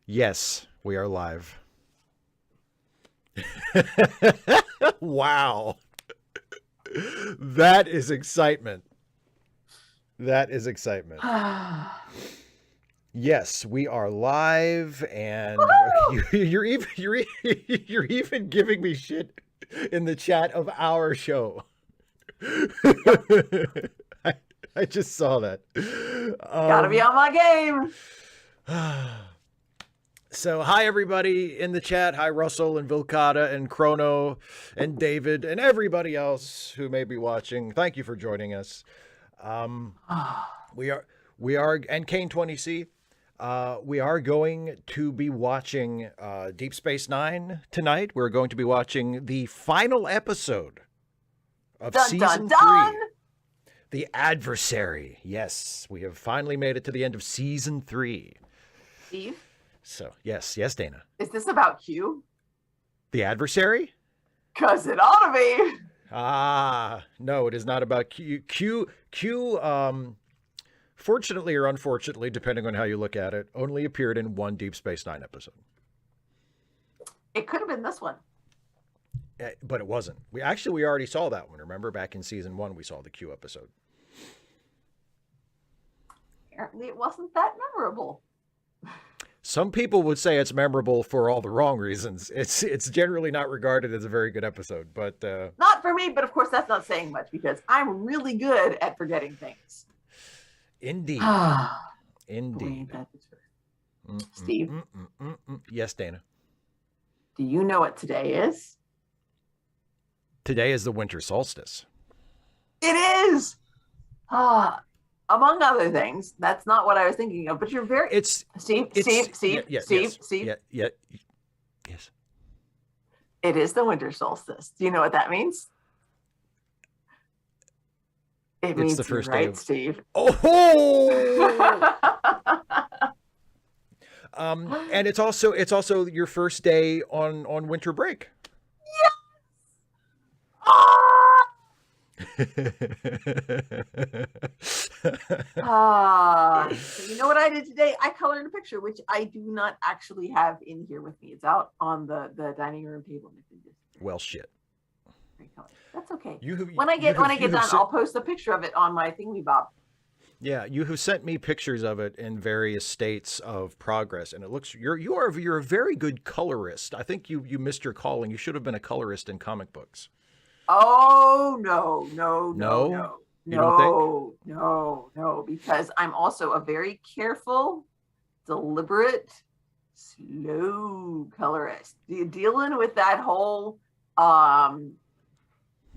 Yes, we are live. Wow. That is excitement. That is excitement. Yes, we are live, and you're even giving me shit in the chat of our show. I just saw that. Gotta be on my game. So, hi everybody in the chat. Hi Russell and Vilcata and Chrono and David and everybody else who may be watching. Thank you for joining us. We are, and Kane 20C. We are going to be watching Deep Space Nine tonight. We're going to be watching the final episode of season 3, The Adversary. Yes, we have finally made it to the end of season 3. Steve? So, yes, Dana. Is this about Q? The Adversary? Because it ought to be. No, it is not about Q. Fortunately or unfortunately, depending on how you look at it, only appeared in one Deep Space Nine episode. It could have been this one. But it wasn't. We already saw that one. Remember, back in season 1, we saw the Q episode. Apparently it wasn't that memorable. Some people would say it's memorable for all the wrong reasons. It's generally not regarded as a very good episode, but not for me. But of course, that's not saying much because I'm really good at forgetting things. Indeed, indeed. Steve, yes, Dana. Do you know what today is? Today is the winter solstice. It is. Among other things, that's not what I was thinking of. But you're very. Steve. Yes. It is the winter solstice. Do you know what that means? It means the first right, day of... Steve. Oh! And it's also your first day on winter break. Yes! You know what I did today? I colored a picture, which I do not actually have in here with me. It's out on the dining room table. Well, shit. That's okay. When I get done, I'll post a picture of it on my thingy-bob. Yeah, you have sent me pictures of it in various states of progress, and it looks you're a very good colorist. I think you missed your calling. You should have been a colorist in comic books. Oh no, because I'm also a very careful, deliberate, slow colorist. Dealing with that whole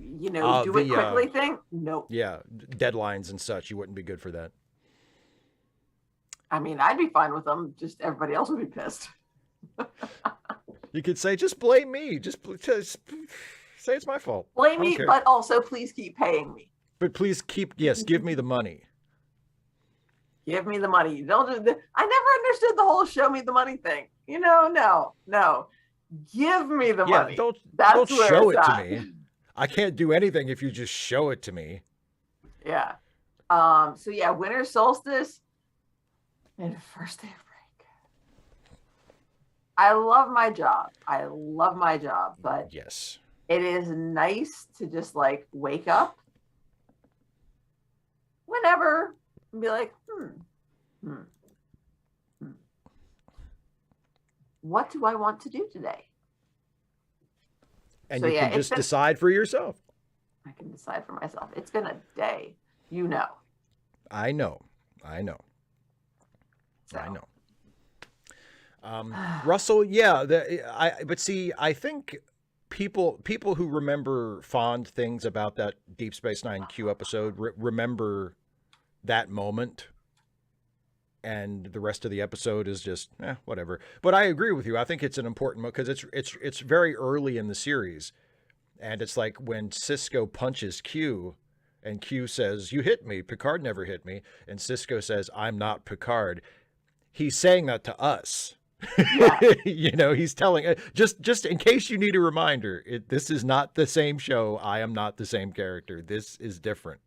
do it quickly thing. Nope. Yeah, deadlines and such. You wouldn't be good for that. I mean, I'd be fine with them. Just everybody else would be pissed. You could say, just blame me. Just say it's my fault. Blame me, but also please keep paying me. But please give me the money. Give me the money. Don't do the, I never understood the whole show me the money thing. No. Give me the money. Don't where show it's it at. to me. I can't do anything if you just show it to me. Yeah. So yeah, winter solstice and first day of break. I love my job, but yes, it is nice to just like wake up whenever and be like, what do I want to do today? And you can just decide for yourself. I can decide for myself. It's been a day, I know. So. Russell, but see, I think people who remember fond things about that Deep Space Nine Q episode remember that moment, and the rest of the episode is just whatever. But I agree with you. I think it's an important because it's very early in the series, and it's like when Cisco punches Q, and Q says, "You hit me. Picard never hit me," and Cisco says, "I'm not Picard." He's saying that to us. Yeah. He's telling just in case you need a reminder, this is not the same show. I am not the same character. This is different.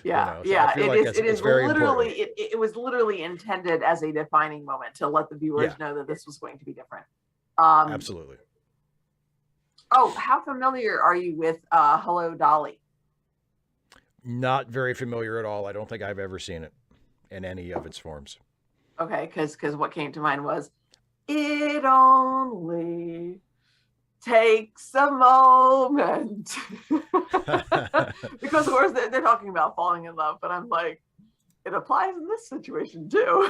Yeah, So I feel like it it's is very literally important. it was literally intended as a defining moment to let the viewers Yeah, know that this was going to be different. Um, absolutely. oh, how familiar are you with Hello Dolly? Not very familiar at all. I don't think I've ever seen it in any of its forms. Okay, because what came to mind was it only takes a moment. Because of course they're talking about falling in love, but I'm like, it applies in this situation too.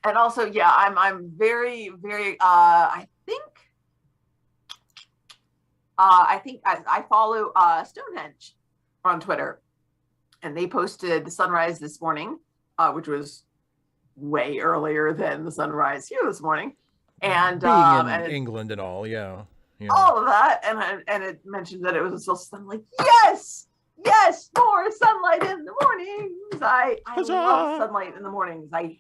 And also, yeah, I'm very, very I think I follow Stonehenge on Twitter, and they posted the sunrise this morning, which was way earlier than the sunrise here this morning, and Being in and England and all, yeah. all of that, and it mentioned that it was a solstice. I'm like, yes, yes, more sunlight in the mornings. I Huzzah! love sunlight in the mornings. I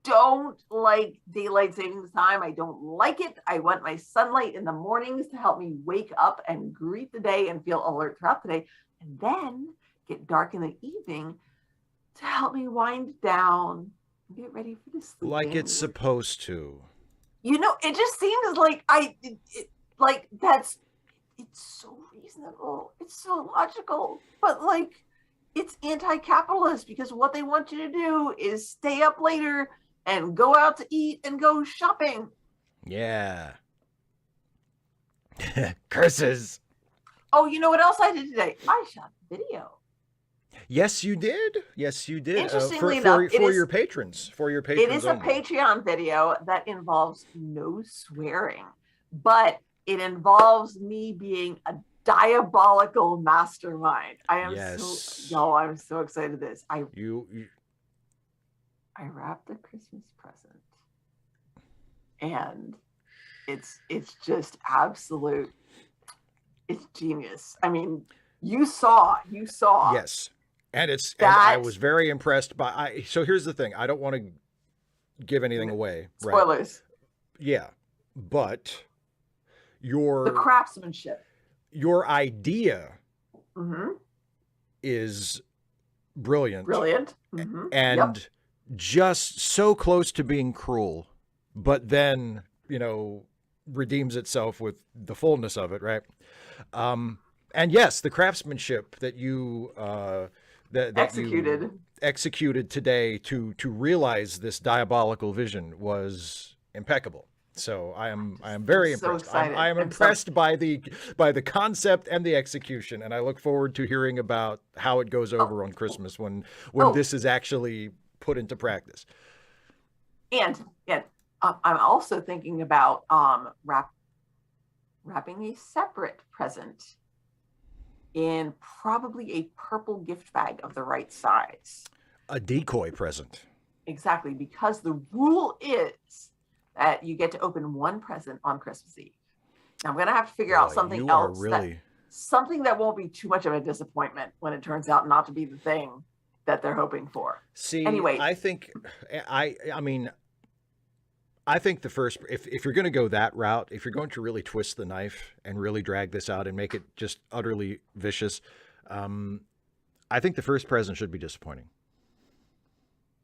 don't like daylight savings time. I don't like it. I want my sunlight in the mornings to help me wake up and greet the day and feel alert throughout the day, and then get dark in the evening to help me wind down and get ready for the sleeping. Like it's supposed to. You know, it just seems like like it's so reasonable. It's so logical, but like it's anti-capitalist because what they want you to do is stay up later and go out to eat and go shopping. Yeah. Curses. Oh, you know what else I did today? I shot video. Yes, you did. Yes, you did. Interestingly enough, for your patrons. For your patrons. It is a only. Patreon video that involves no swearing, but it involves me being a diabolical mastermind. I am I'm so excited this. I wrapped a Christmas present, and it's just absolute. It's genius. I mean, you saw. Yes, and I was very impressed by. So here's the thing. I don't want to give anything away. Spoilers. Right? Yeah, but the craftsmanship. Your idea is brilliant. And just so close to being cruel, but then, redeems itself with the fullness of it, right? And yes, the craftsmanship that you executed today to realize this diabolical vision was impeccable. So I am very impressed. I am impressed by the concept and the execution, and I look forward to hearing about how it goes over on Christmas when this is actually put into practice. And I'm also thinking about wrapping a separate present in probably a purple gift bag of the right size. A decoy present. Exactly, because the rule is that you get to open one present on Christmas Eve. Now, I'm going to have to figure out something else. Something that won't be too much of a disappointment when it turns out not to be the thing that they're hoping for. See, anyway, I think the first, if you're going to go that route, if you're going to really twist the knife and really drag this out and make it just utterly vicious, I think the first present should be disappointing.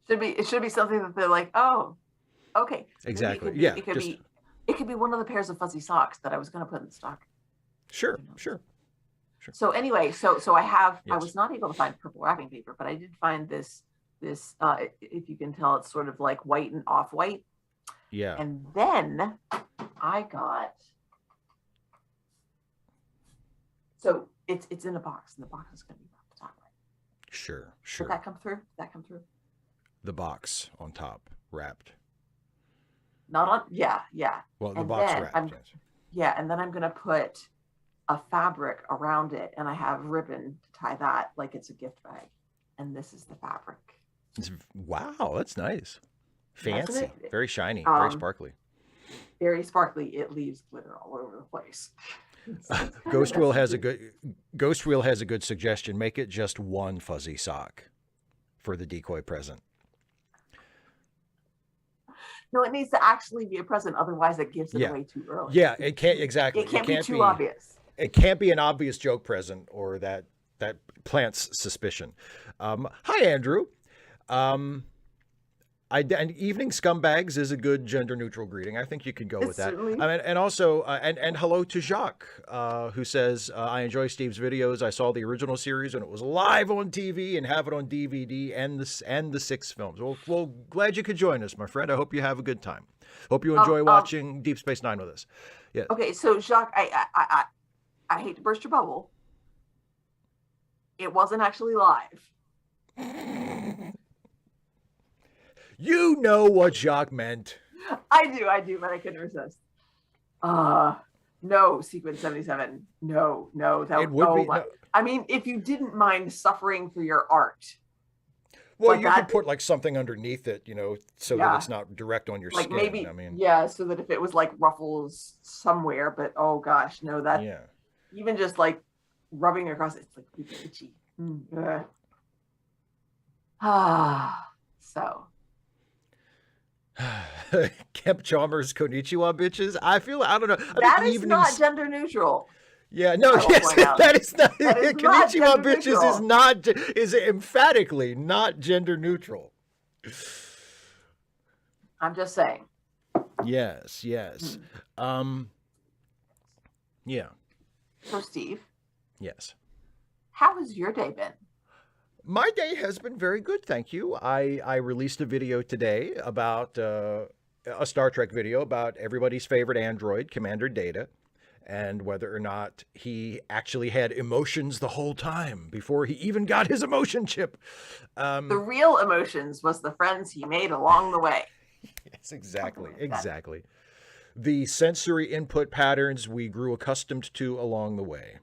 It should be something that they're like, oh, okay. Exactly. It could be one of the pairs of fuzzy socks that I was going to put in the stock. Sure. So anyway, so I have. Yes. I was not able to find purple wrapping paper, but I did find this. If you can tell, it's sort of like white and off-white. Yeah. And then I got. So it's in a box, and the box is going to be on the top right. Sure. Did that come through? The box on top wrapped. Not on. Yeah. Well, the box wrapped. Yeah, and then I'm going to put a fabric around it, and I have ribbon to tie that like it's a gift bag. And this is the fabric. Wow, that's nice. Fancy. Very shiny. Very sparkly. Very sparkly. It leaves glitter all over the place. Ghost Wheel has a good suggestion. Make it just one fuzzy sock for the decoy present. No, it needs to actually be a present. Otherwise, it gives it Yeah. away too early. Yeah, it can't exactly. It can't be too obvious. It can't be an obvious joke present, or that plants suspicion. Hi, Andrew. And evening scumbags is a good gender neutral greeting. I think you can go with that. Certainly. I mean, and also, and hello to Jacques, who says, I enjoy Steve's videos. I saw the original series when it was live on TV and have it on DVD and the 6 films. Well, glad you could join us, my friend. I hope you have a good time. Hope you enjoy watching Deep Space Nine with us. Yeah. Okay, so Jacques, I hate to burst your bubble. It wasn't actually live. You know what Jacques meant. I do, but I couldn't resist. No, Sequence 77. No, that It would be. No. I mean, if you didn't mind suffering for your art. Well, you could put like something underneath it, so that it's not direct on your like skin. Maybe, I mean, so that if it was like ruffles somewhere, but oh gosh, no, that even just like rubbing across it's like itchy. So. Kemp Chalmers Konnichiwa bitches. I don't know. That is not gender neutral. Yeah, no, yes, that is not. Konnichiwa bitches is emphatically not gender neutral. I'm just saying. Yes. Yeah. So, Steve. Yes. How has your day been? My day has been very good, thank you. I released a video today about a Star Trek video about everybody's favorite android, Commander Data, and whether or not he actually had emotions the whole time before he even got his emotion chip. The real emotions was the friends he made along the way. Yes, exactly. The sensory input patterns we grew accustomed to along the way.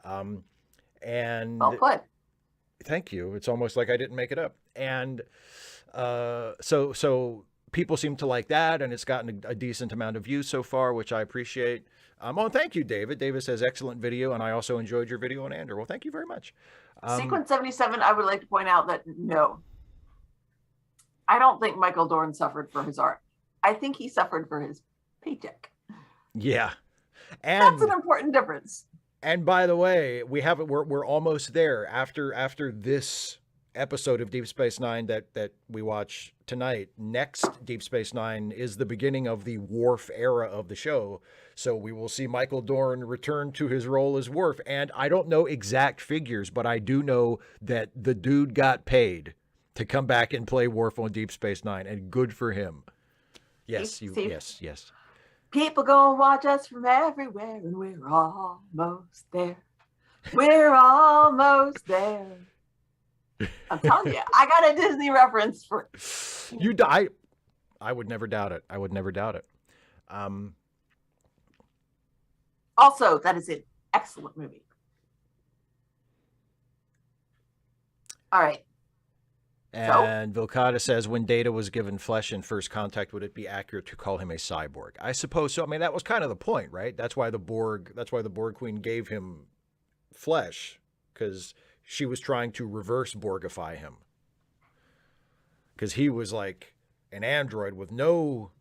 And well put. Thank you. It's almost like I didn't make it up. And so people seem to like that, and it's gotten a decent amount of views so far, which I appreciate. Thank you, David. David says, excellent video, and I also enjoyed your video on Andrew. Well, thank you very much. Sequence 77, I would like to point out that no. I don't think Michael Dorn suffered for his art. I think he suffered for his paycheck. Yeah. And that's an important difference. And by the way, we're almost there after this episode of Deep Space Nine that we watch tonight. Next Deep Space Nine is the beginning of the Worf era of the show. So we will see Michael Dorn return to his role as Worf. And I don't know exact figures, but I do know that the dude got paid to come back and play Worf on Deep Space Nine, and good for him. Yes, yes. People gonna watch us from everywhere, and we're almost there. We're almost there. I'm telling you, I got a Disney reference for you. Die. I would never doubt it. Also, that is an excellent movie. All right. And Vilcata says, when Data was given flesh in First Contact, would it be accurate to call him a cyborg? I suppose so. I mean, that was kind of the point, right? That's why the Borg Queen gave him flesh, because she was trying to reverse Borgify him. Because he was like an android with no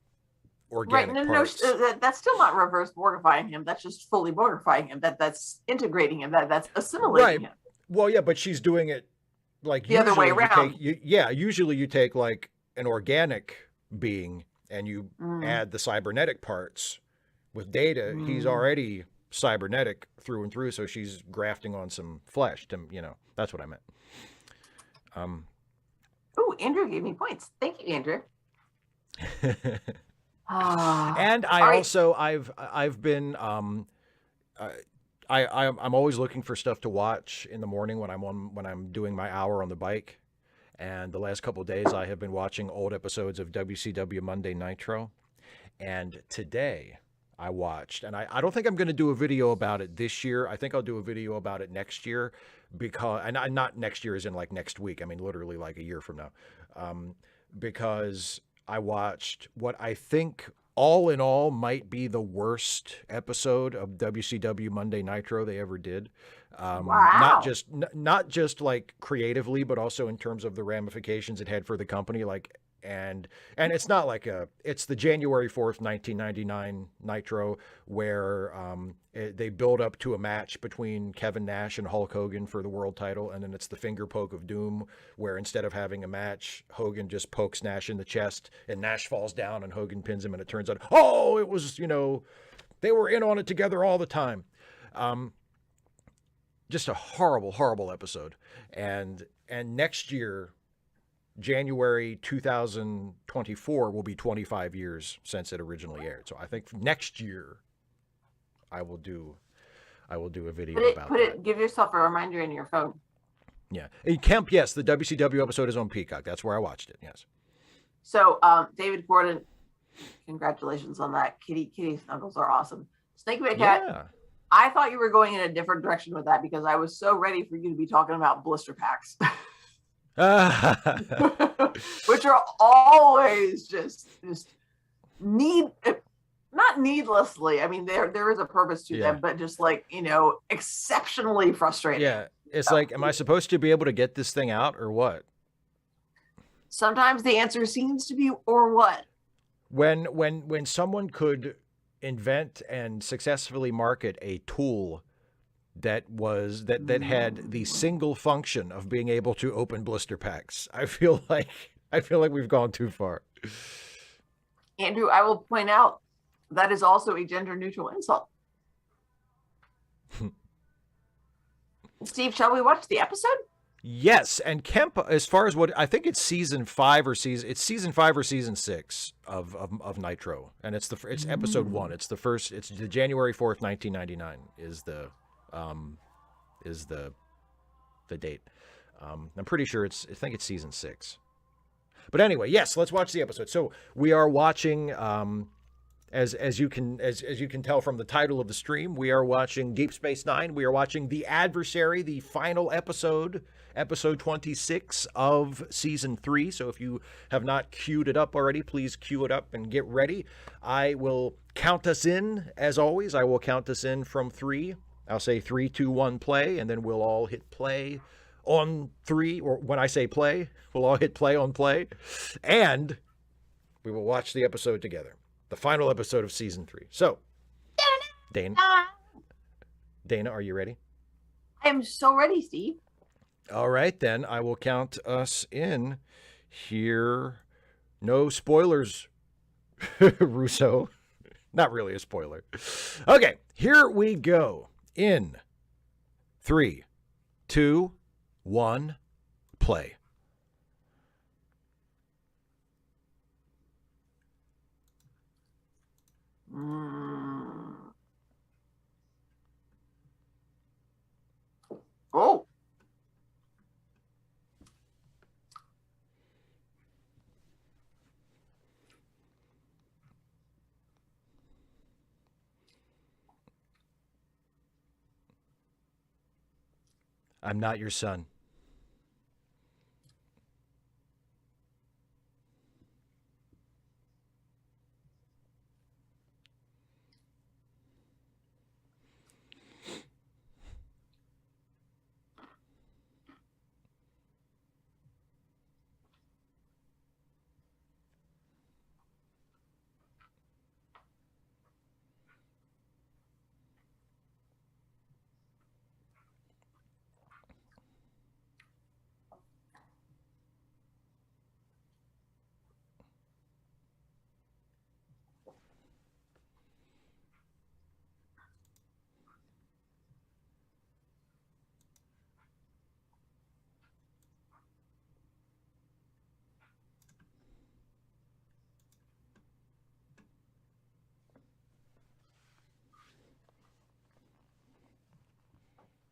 organic parts. No, that's still not reverse Borgifying him. That's just fully Borgifying him. That's integrating him. That's assimilating him. Well, yeah, but she's doing it like the other way around. Usually you take like an organic being and you add the cybernetic parts. With Data, he's already cybernetic through and through, so she's grafting on some flesh to, that's what I meant. Oh, Andrew gave me points. Thank you, Andrew. And I've been I'm always looking for stuff to watch in the morning when I'm doing my hour on the bike. And the last couple of days I have been watching old episodes of WCW Monday Nitro. And today I watched, and I don't think I'm going to do a video about it this year. I think I'll do a video about it next year, and not next year as in like next week. I mean, literally like a year from now, because I watched what I think all in all might be the worst episode of WCW Monday Nitro they ever did. Wow. Not just like creatively, but also in terms of the ramifications it had for the company. Like and it's not like it's the January 4th, 1999 Nitro where they build up to a match between Kevin Nash and Hulk Hogan for the world title, and then it's the finger poke of doom where instead of having a match, Hogan just pokes Nash in the chest and Nash falls down and Hogan pins him, and it turns out, oh, it was, they were in on it together all the time. Just a horrible, horrible episode. And next year, January 2024 will be 25 years since it originally aired. So I think next year I will do a video about that. Give yourself a reminder in your phone. Yeah. And Kemp, yes, the WCW episode is on Peacock. That's where I watched it. Yes. So David Gordon, congratulations on that. Kitty snuggles are awesome. Snake Cat. Yeah. I thought you were going in a different direction with that because I was so ready for you to be talking about blister packs. Which are always just not needlessly. I mean, there is a purpose to them, but just like, exceptionally frustrating. Yeah. It's like, am I supposed to be able to get this thing out or what? Sometimes the answer seems to be, or what? When someone could invent and successfully market a tool that had the single function of being able to open blister packs, I feel like we've gone too far. Andrew, I will point out that is also a gender neutral insult. Steve, shall we watch the episode? Yes, and Kemp, as far as what I think it's season 5 or season 6 of Nitro, and it's episode 1. It's the first. It's the January 4th, 1999 is the date. I'm pretty sure I think it's season 6. But anyway, yes, let's watch the episode. So we are watching, as you can tell from the title of the stream, we are watching Deep Space Nine. We are watching The Adversary, the final episode 26 of season 3. So if you have not queued it up already, please queue it up and get ready. I will count us in, as always. I will count us in from 3. I'll say 3, 2, 1, play, and then we'll all hit play on 3, or when I say play, we'll all hit play on play, and we will watch the episode together. The final episode of season 3. So, Dana, are you ready? I am so ready, Steve. All right, then I will count us in here. No spoilers, Russo. Not really a spoiler. Okay, here we go. In 3, 2, 1, play. Oh. I'm not your son.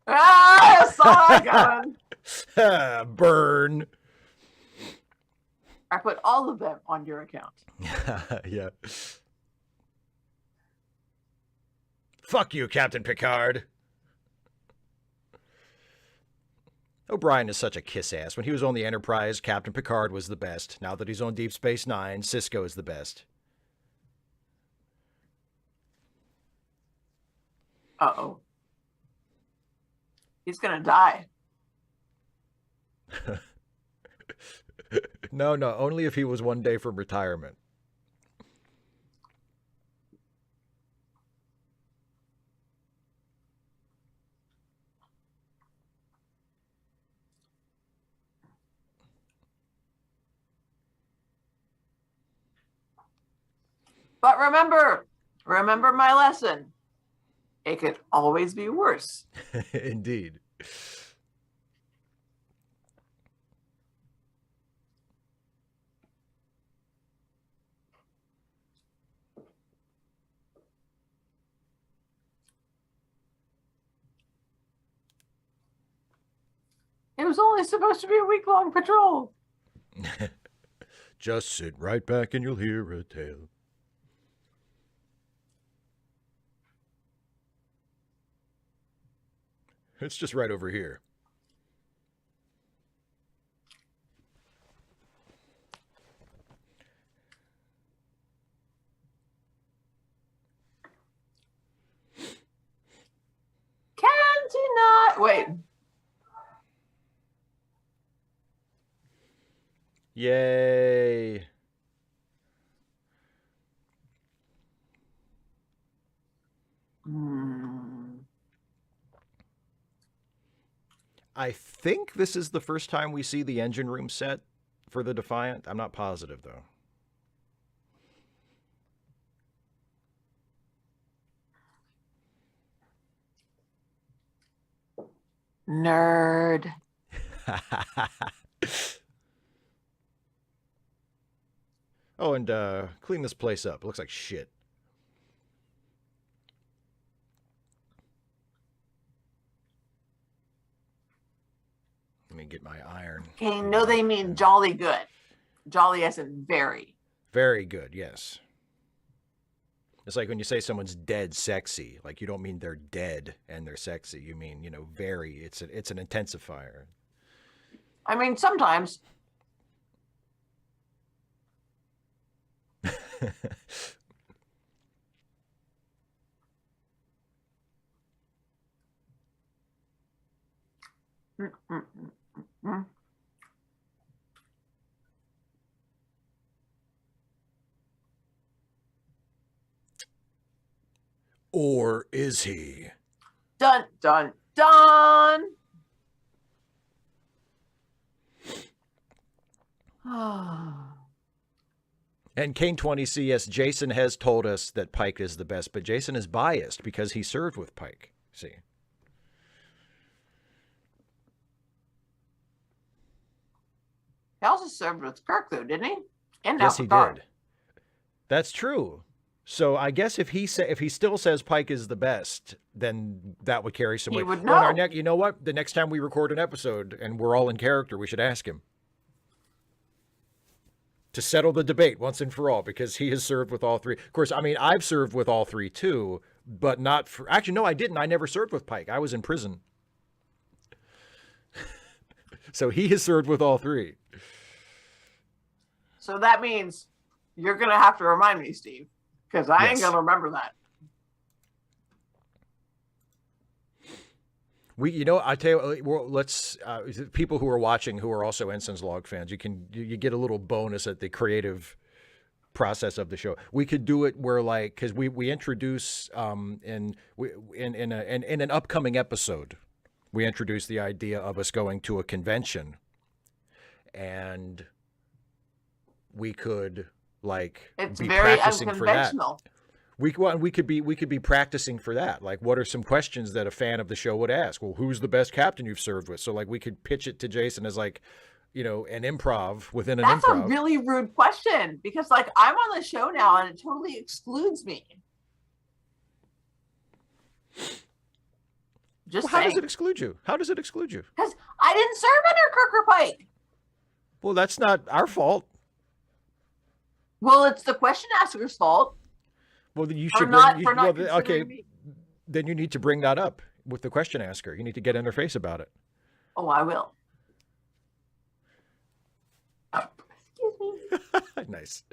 I saw that coming. Burn. I put all of them on your account. Yeah. Fuck you, Captain Picard. O'Brien is such a kiss-ass. When he was on the Enterprise, Captain Picard was the best. Now that he's on Deep Space Nine, Cisco is the best. Uh-oh. He's gonna die. No, no, only if he was one day from retirement. But remember my lesson. It could always be worse. Indeed. It was only supposed to be a week-long patrol. Just sit right back and you'll hear a tale. It's just right over here. Can't you not? Wait. Yay. I think this is the first time we see the engine room set for the Defiant. I'm not positive, though. Nerd. Oh, and clean this place up. It looks like shit. Let me get my iron. Okay, no, they mean jolly good. Jolly as in very. Very good, yes. It's like when you say someone's dead sexy, like you don't mean they're dead and they're sexy. You mean, very. It's an intensifier. I mean, sometimes. Or is he? Dun, dun, dun. And Kane 20CS, Jason has told us that Pike is the best, but Jason is biased because he served with Pike. See? He also served with Kirk, though, didn't he? And yes, he did. That's true. So I guess if he still says Pike is the best, then that would carry some weight. He would know. You know what? The next time we record an episode and we're all in character, we should ask him to settle the debate once and for all, because he has served with all three. Of course, I mean, I've served with all three too, but not for... Actually, no, I didn't. I never served with Pike. I was in prison. So he has served with all three. So that means you're going to have to remind me, Steve, because I ain't going to remember that. I tell you, let's people who are watching who are also Ensign's Log fans, you get a little bonus at the creative process of the show. We could do it where, like, because we introduce in an upcoming episode, we introduce the idea of us going to a convention, and we could be very practicing for that. unconventional. We could be practicing for that. Like, what are some questions that a fan of the show would ask? Well, who's the best captain you've served with? So, like, we could pitch it to Jason as, like, an improv within an improv. That's a really rude question, because, like, I'm on the show now and it totally excludes me. Just how does it exclude you? How does it exclude you? Because I didn't serve under Kirk or Pike. Well, that's not our fault. Well, it's the question asker's fault. Well, then you should me. Then you need to bring that up with the question asker. You need to get in their face about it. Oh, I will. Excuse me. Nice.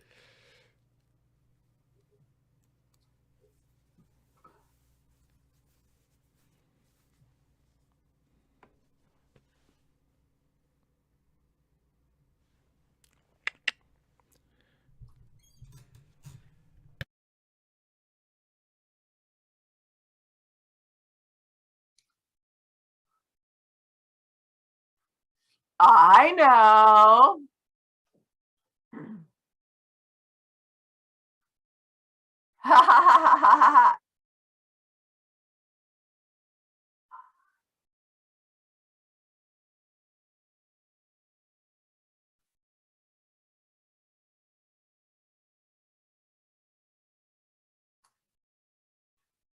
I know. Ha ha ha ha ha ha.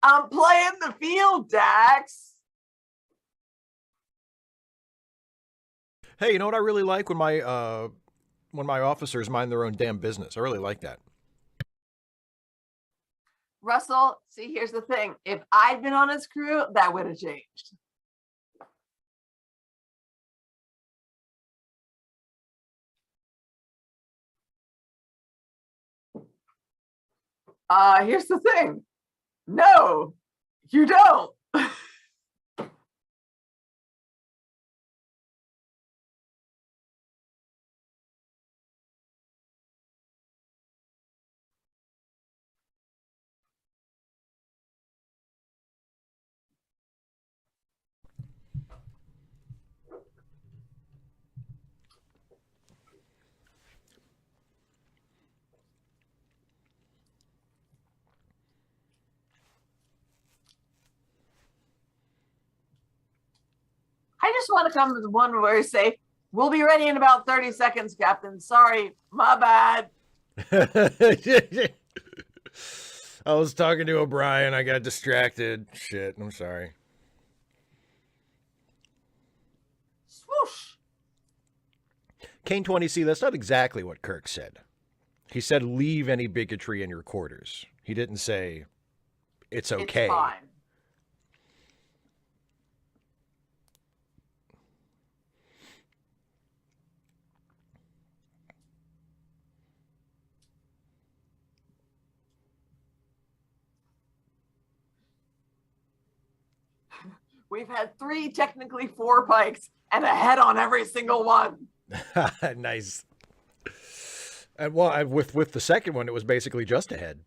I'm playing the field, Dax. Hey, you know what I really like when my officers mind their own damn business. I really like that. Russell, see, here's the thing. If I'd been on his crew, that would have changed. Here's the thing. No, you don't. I just want to come to the one where you say, we'll be ready in about 30 seconds, Captain. Sorry, my bad. I was talking to O'Brien. I got distracted. Shit, I'm sorry. Swoosh. Kane 20C, that's not exactly what Kirk said. He said, leave any bigotry in your quarters. He didn't say, it's okay. It's fine. We've had 3, technically 4 pikes, and a head on every single one. Nice. And well, with the second one, it was basically just a head.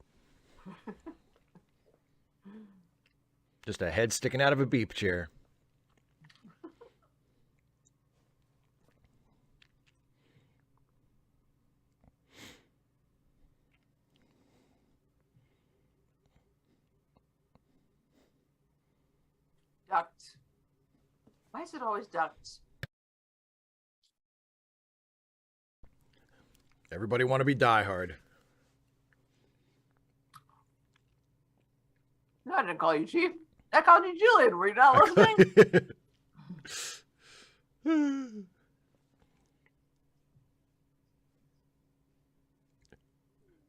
Just a head sticking out of a beep chair. Ducks. Why is it always ducks? Everybody want to be diehard. No, I didn't call you Chief. I called you Julian. Were you not listening?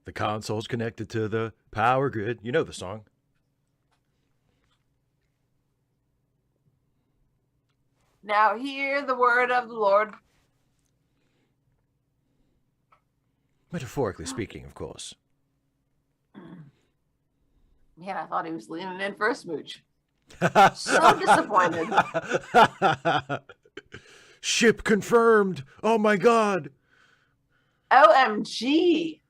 The console's connected to the power grid. You know the song. Now hear the word of the Lord. Metaphorically speaking, of course. Man, I thought he was leaning in for a smooch. So disappointed. Ship confirmed. Oh my God. OMG.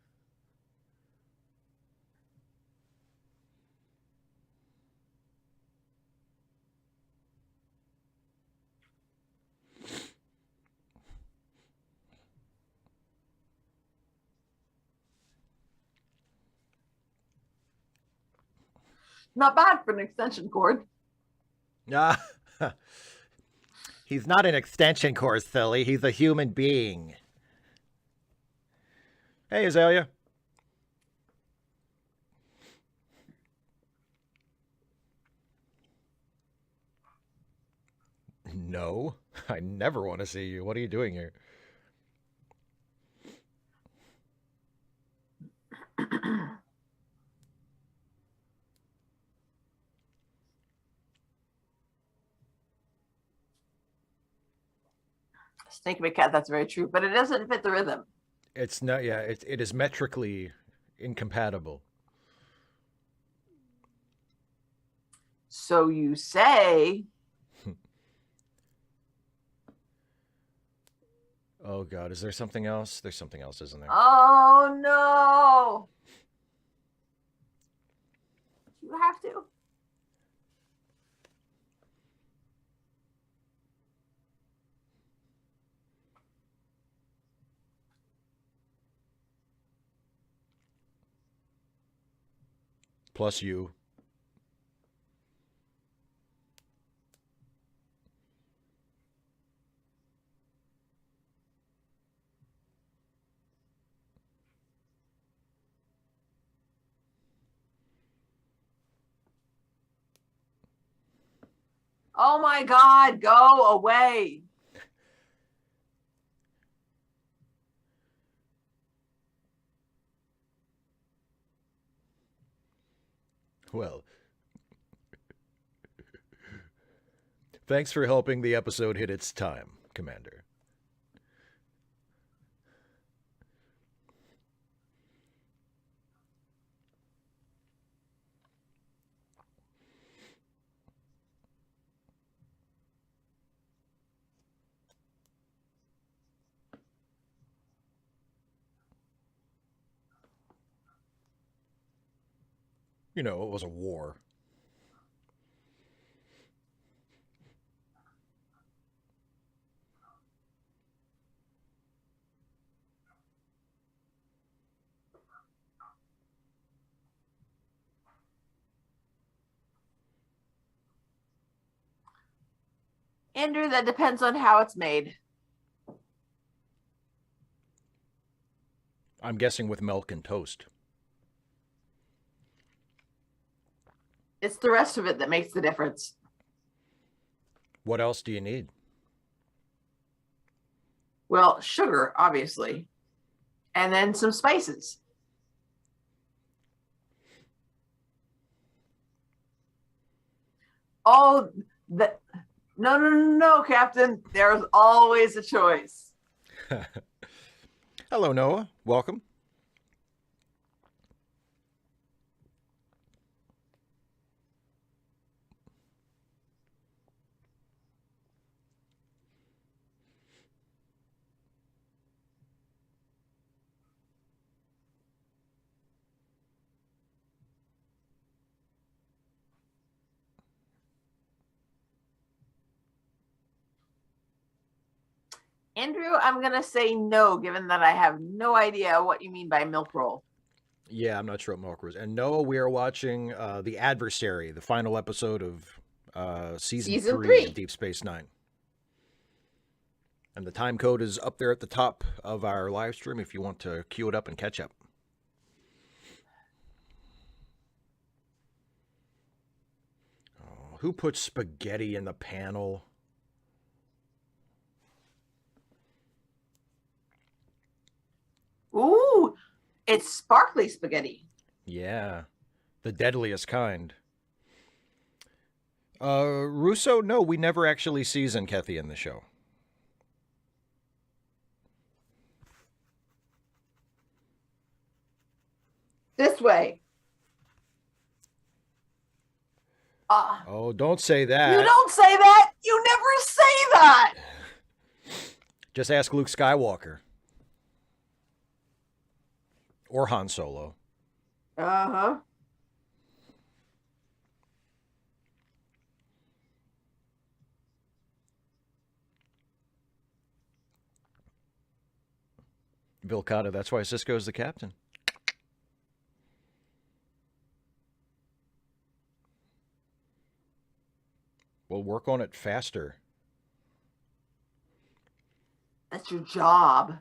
Not bad for an extension cord. He's not an extension cord, silly. He's a human being. Hey, Azalea. No, I never want to see you. What are you doing here? Snake my cat, that's very true, but it doesn't fit the rhythm. It's not, yeah, it is metrically incompatible. So you say. Oh God, is there something else? There's something else, isn't there? Oh no. You have to. plus you. Oh my God, go away. Well, thanks for helping the episode hit its time, Commander. You know, it was a war. Andrew, that depends on how it's made. I'm guessing with milk and toast. It's the rest of it that makes the difference. What else do you need? Well, sugar, obviously, and then some spices. Oh, no, Captain. There's always a choice. Hello, Noah. Welcome. Andrew, I'm going to say no, given that I have no idea what you mean by milk roll. Yeah, I'm not sure what milk was. And Noah, we are watching The Adversary, the final episode of season 3 of Deep Space Nine. And the time code is up there at the top of our live stream if you want to queue it up and catch up. Oh, who put spaghetti in the panel? Ooh, it's sparkly spaghetti. Yeah, the deadliest kind. Russo, no, we never actually see Zenkethi in the show. This way. Oh, don't say that. You don't say that. You never say that. Just ask Luke Skywalker. Or Han Solo. Uh-huh. Vilcata, that's why Cisco's the captain. We'll work on it faster. That's your job.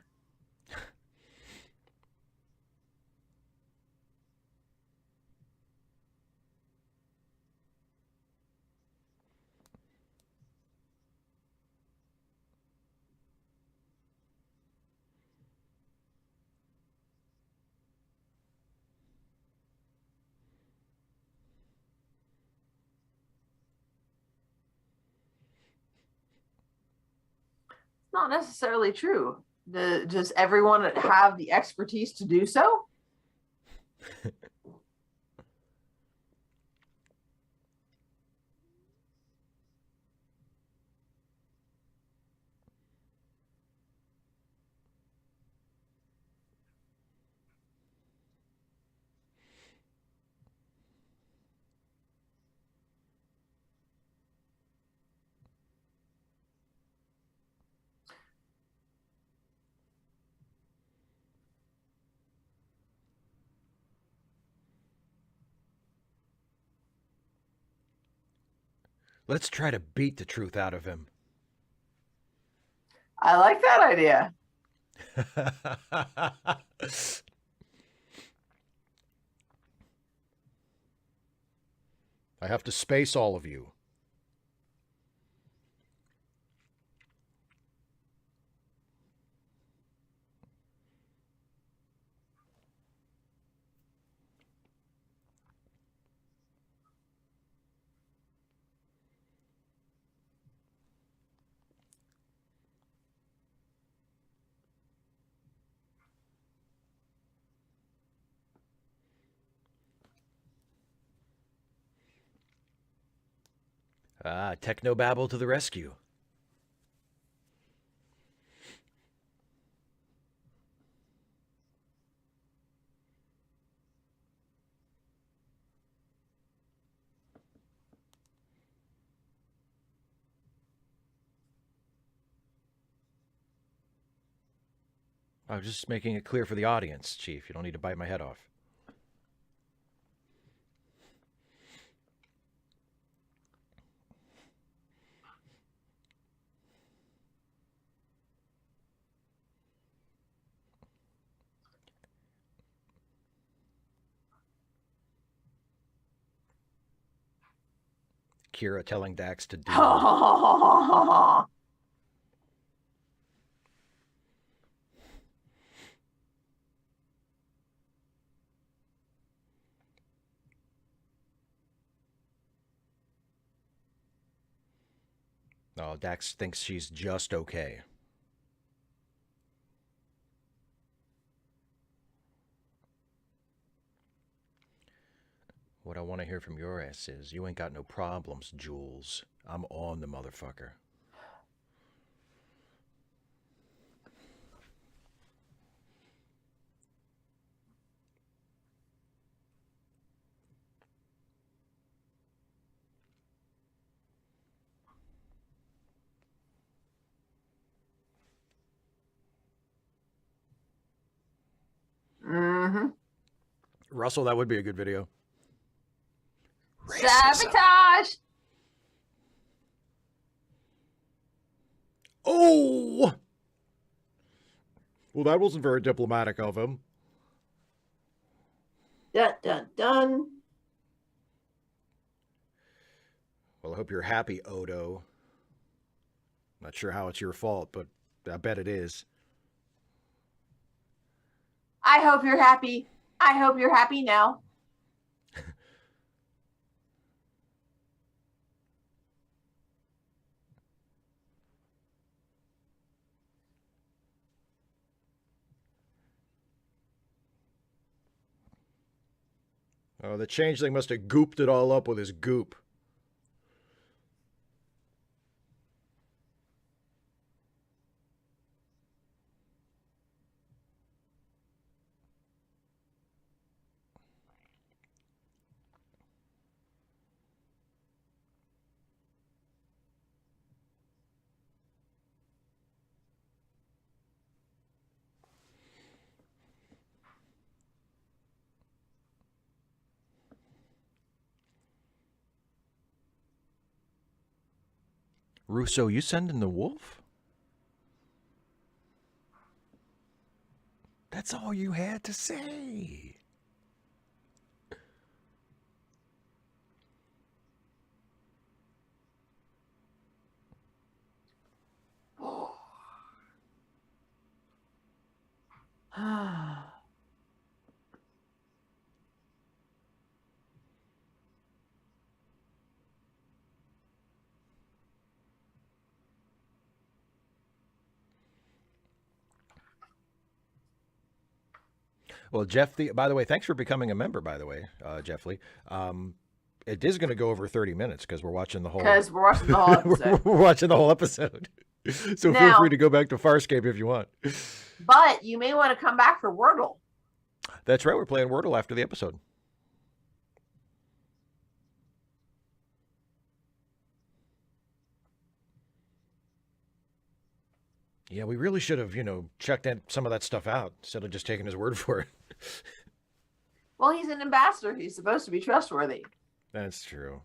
Not necessarily true. Does everyone have the expertise to do so? Let's try to beat the truth out of him. I like that idea. I have to space all of you. Ah, technobabble to the rescue. I was just making it clear for the audience, Chief. You don't need to bite my head off. Kira telling Dax to do. Oh, Dax thinks she's just okay. What I want to hear from your ass is, you ain't got no problems, Jules. I'm on the motherfucker. Mm-hmm. Russell, that would be a good video. Sabotage! Oh! Well, that wasn't very diplomatic of him. Dun, dun, dun. Well, I hope you're happy, Odo. Not sure how it's your fault, but I bet it is. I hope you're happy. I hope you're happy now. Oh, the changeling must have gooped it all up with his goop. Russo, you sending the wolf? That's all you had to say. Well, Jeff, by the way, thanks for becoming a member, by the way, Jeff Lee. It is going to go over 30 minutes because we're watching the whole. Because we're watching the whole episode. We're watching the whole episode. So Now, feel free to go back to Farscape if you want. But you may want to come back for Wordle. That's right. We're playing Wordle after the episode. Yeah, we really should have, checked some of that stuff out instead of just taking his word for it. Well, he's an ambassador. He's supposed to be trustworthy. That's true.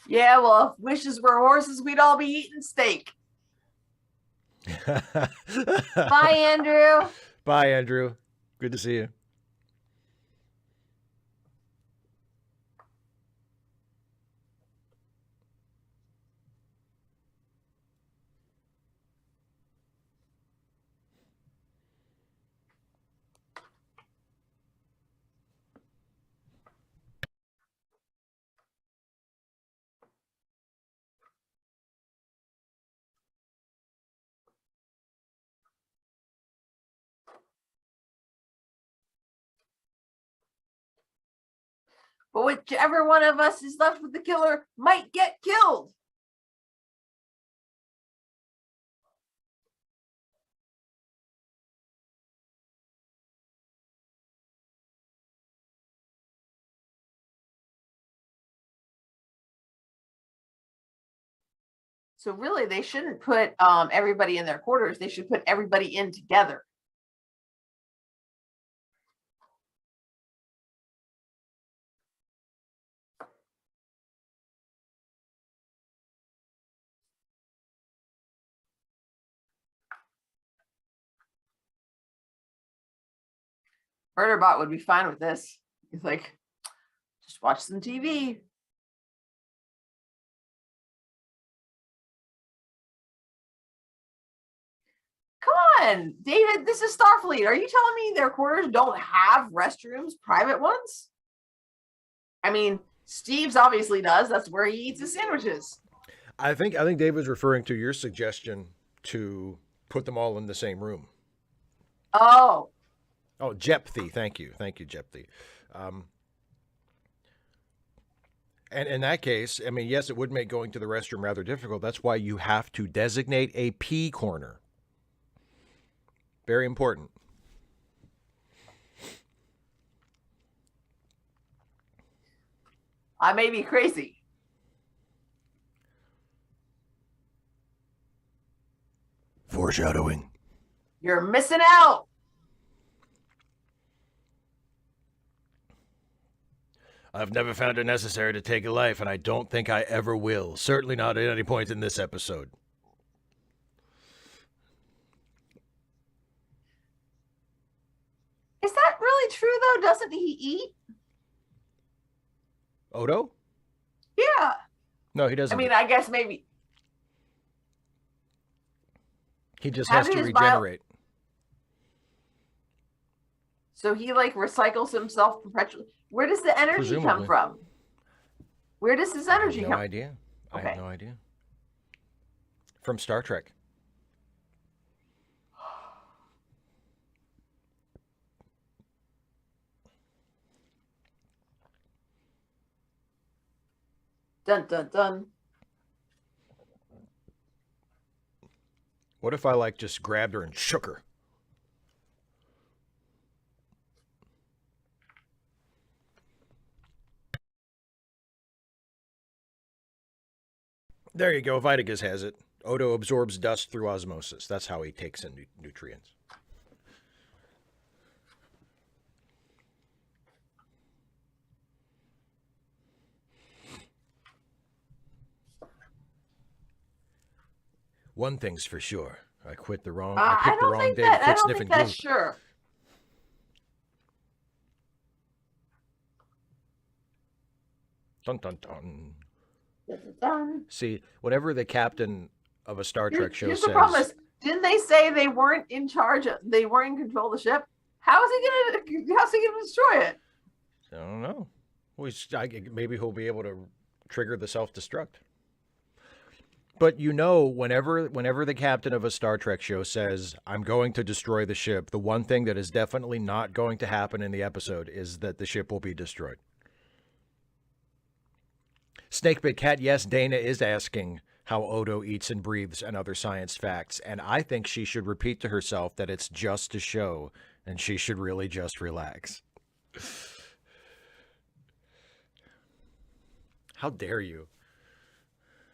Yeah, well, if wishes were horses, we'd all be eating steak. Bye, Andrew. Bye, Andrew. Good to see you. But whichever one of us is left with the killer might get killed. So really, they shouldn't put everybody in their quarters. They should put everybody in together. Murderbot would be fine with this. He's like, just watch some TV. Come on, David, this is Starfleet. Are you telling me their quarters don't have restrooms, private ones? I mean, Steve's obviously does. That's where he eats his sandwiches. I think David's referring to your suggestion to put them all in the same room. Oh. Oh, Jepthy. Thank you, Jepthy. And in that case, I mean, yes, it would make going to the restroom rather difficult. That's why you have to designate a pee corner. Very important. I may be crazy. Foreshadowing. You're missing out. I've never found it necessary to take a life, and I don't think I ever will. Certainly not at any point in this episode. Is that really true, though? Doesn't he eat? Odo? Yeah. No, he doesn't. I mean, I guess maybe. He just has to regenerate. So he like recycles himself perpetually. Where does the energy come from? Where does his energy come? No idea. I have no idea. From Star Trek. Dun dun dun. What if I like just grabbed her and shook her? There you go. Vitagas has it. Odo absorbs dust through osmosis. That's how he takes in nutrients. One thing's for sure. I quit the wrong. I picked the wrong day to quit sniffing glue. That's sure. Dun dun dun. See, whatever the captain of a Star Trek show says. The problem is, didn't they say they weren't in charge? They weren't in control of the ship. How's he gonna destroy it? I don't know. Well, maybe he'll be able to trigger the self-destruct. But you know, whenever the captain of a Star Trek show says, "I'm going to destroy the ship," the one thing that is definitely not going to happen in the episode is that the ship will be destroyed. Snakebit Cat, yes, Dana is asking how Odo eats and breathes and other science facts, and I think she should repeat to herself that it's just a show, and she should really just relax. How dare you?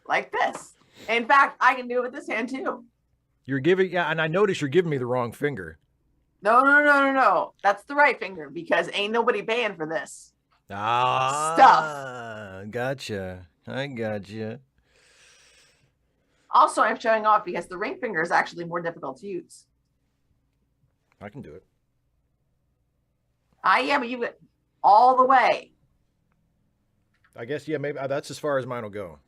Like this. In fact, I can do it with this hand too. You're giving, yeah, and I notice you're giving me the wrong finger. No. That's the right finger because ain't nobody paying for this. Ah, stuff. Gotcha. I gotcha. Also, I'm showing off because the ring finger is actually more difficult to use. I can do it. Yeah, but you went all the way. I guess, yeah, maybe that's as far as mine will go.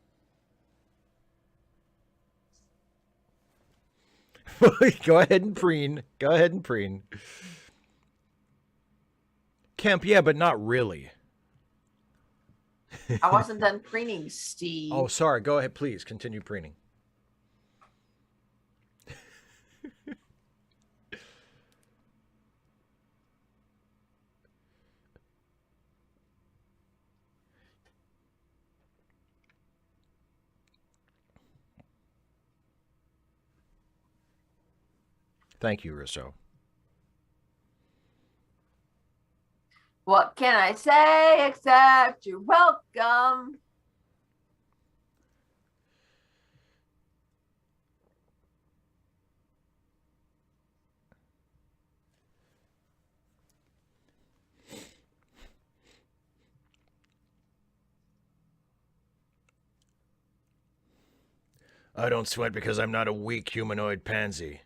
Go ahead and preen. Go ahead and preen. Kemp, yeah, but not really. I wasn't done preening, Steve. Oh, sorry. Go ahead, please. Continue preening. Thank you, Rousseau. What can I say except you're welcome? I don't sweat because I'm not a weak humanoid pansy.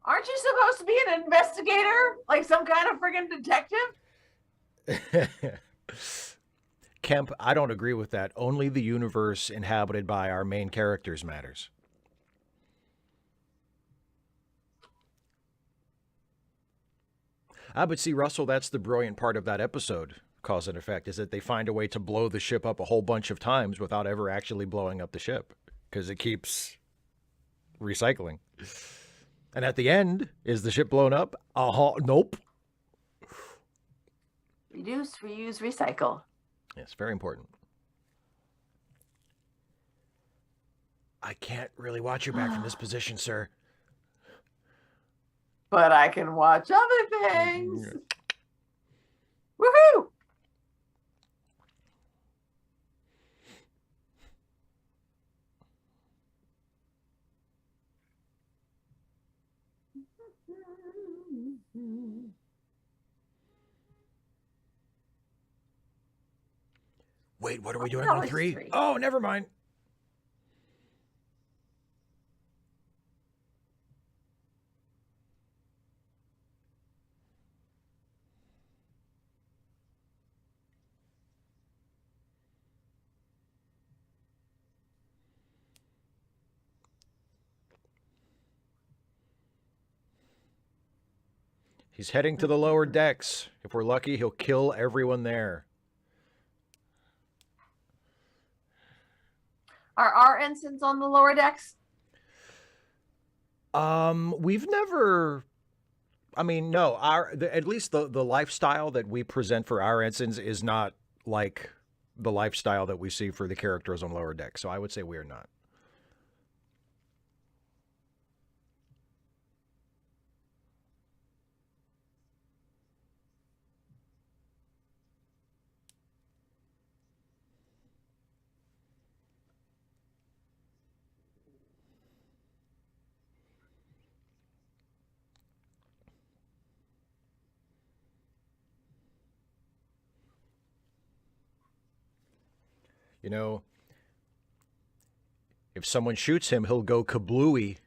Aren't you supposed to be an investigator? Like some kind of friggin' detective? Kemp, I don't agree with that. Only the universe inhabited by our main characters matters. But see, Russell, that's the brilliant part of that episode, Cause and Effect, is that they find a way to blow the ship up a whole bunch of times without ever actually blowing up the ship because it keeps recycling. And at the end, is the ship blown up? Nope. Reduce, reuse, recycle. Yes, very important. I can't really watch your back from this position, sir. But I can watch other things. Woohoo! Wait, what are we doing No, on it's 3? three. Oh, never mind. He's heading to the lower decks. If we're lucky, he'll kill everyone there. Are our ensigns on the lower decks? We've never. I mean, no. At least the lifestyle that we present for our ensigns is not like the lifestyle that we see for the characters on lower decks. So I would say we are not. You know, if someone shoots him, he'll go kablooey.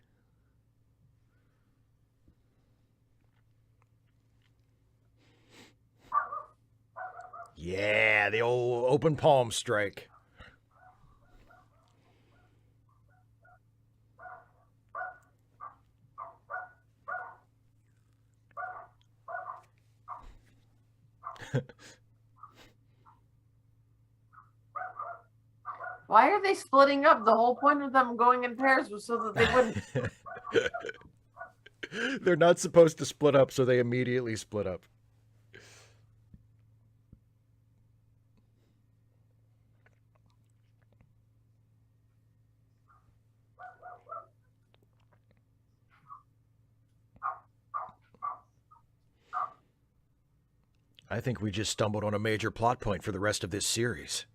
Yeah, the old open palm strike. Why are they splitting up? The whole point of them going in pairs was so that they wouldn't. They're not supposed to split up, so they immediately split up. I think we just stumbled on a major plot point for the rest of this series.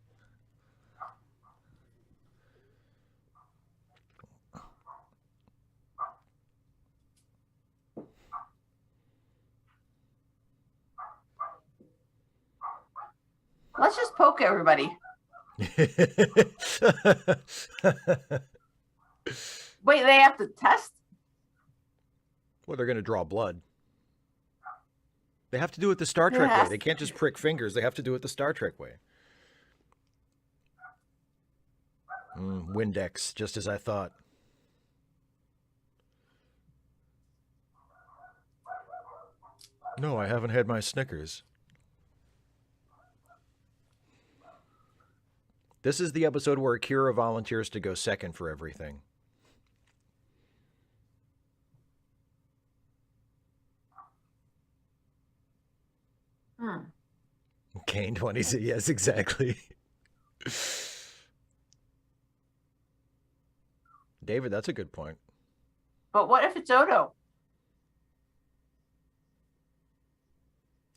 Let's just poke everybody. Wait, they have to test? Well, they're going to draw blood. They have to do it the Star Trek way. They can't just prick fingers. They have to do it the Star Trek way. Windex, just as I thought. No, I haven't had my Snickers. This is the episode where Akira volunteers to go second for everything. Kane 20s, yes, exactly. David, that's a good point. But what if it's Odo?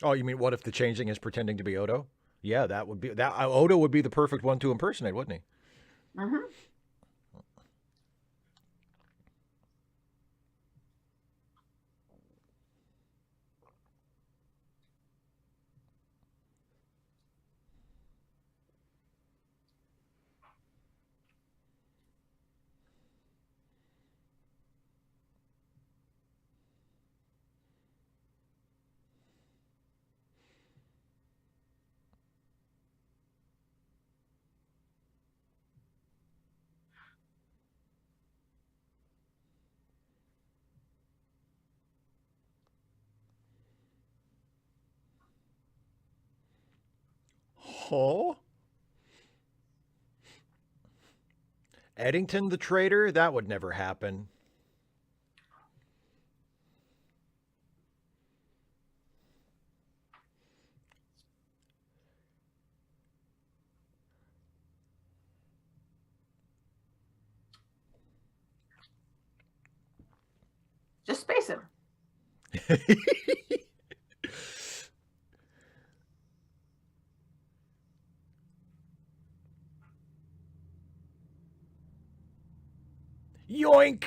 Oh, you mean what if the changeling is pretending to be Odo? Yeah, that would be that. Odo would be the perfect one to impersonate, wouldn't he? Mm-hmm. Oh. Eddington the traitor? That would never happen. Just space him. Yoink!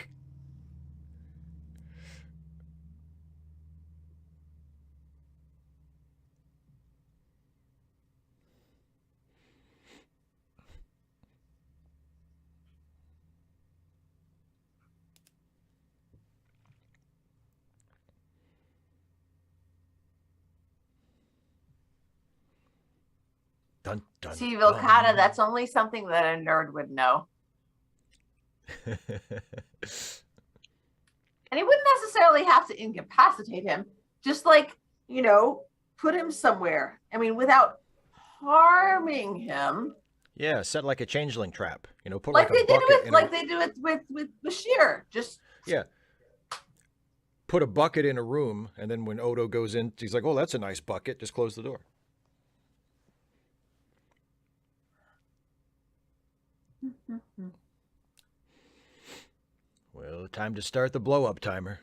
Dun, dun, See, Vilcata, that's only something that a nerd would know. And he wouldn't necessarily have to incapacitate him, just like, put him somewhere. I mean, without harming him. Yeah, set like a changeling trap. Put like they did it with Bashir. Just yeah. Put a bucket in a room, and then when Odo goes in, he's like, "Oh, that's a nice bucket." Just close the door. Well, time to start the blow-up timer.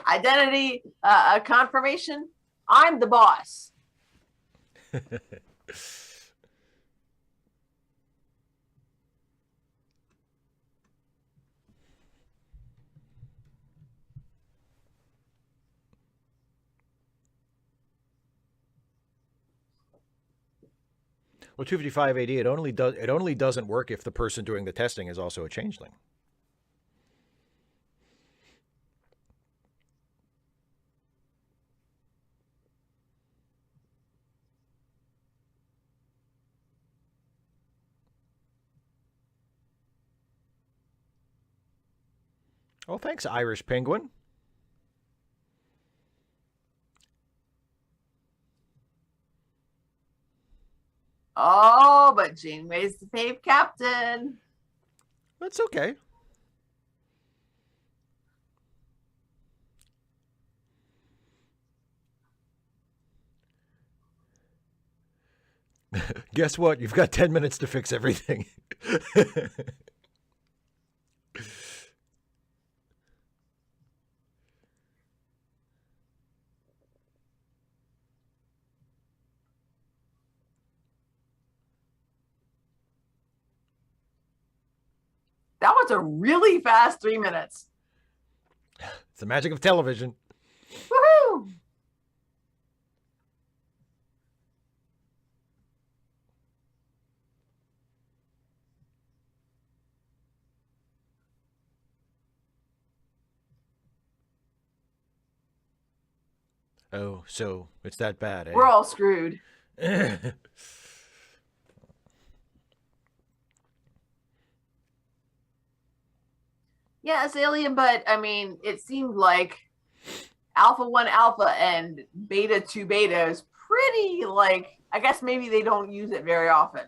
Identity confirmation. I'm the boss. Well, 255 AD, it only doesn't work if the person doing the testing is also a changeling. Oh, thanks, Irish Penguin. Oh, but Janeway's the fave captain. That's okay. Guess what? You've got 10 minutes to fix everything. That was a really fast 3 minutes. It's the magic of television. Woohoo! Oh, so it's that bad, eh? We're all screwed. Yes, Alien, but I mean, it seemed like Alpha 1 Alpha and Beta 2 Beta is pretty, like, I guess maybe they don't use it very often.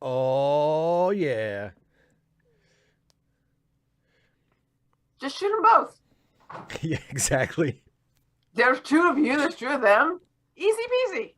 Oh, yeah. Just shoot them both. Yeah, exactly. There's two of you, there's two of them. Easy peasy.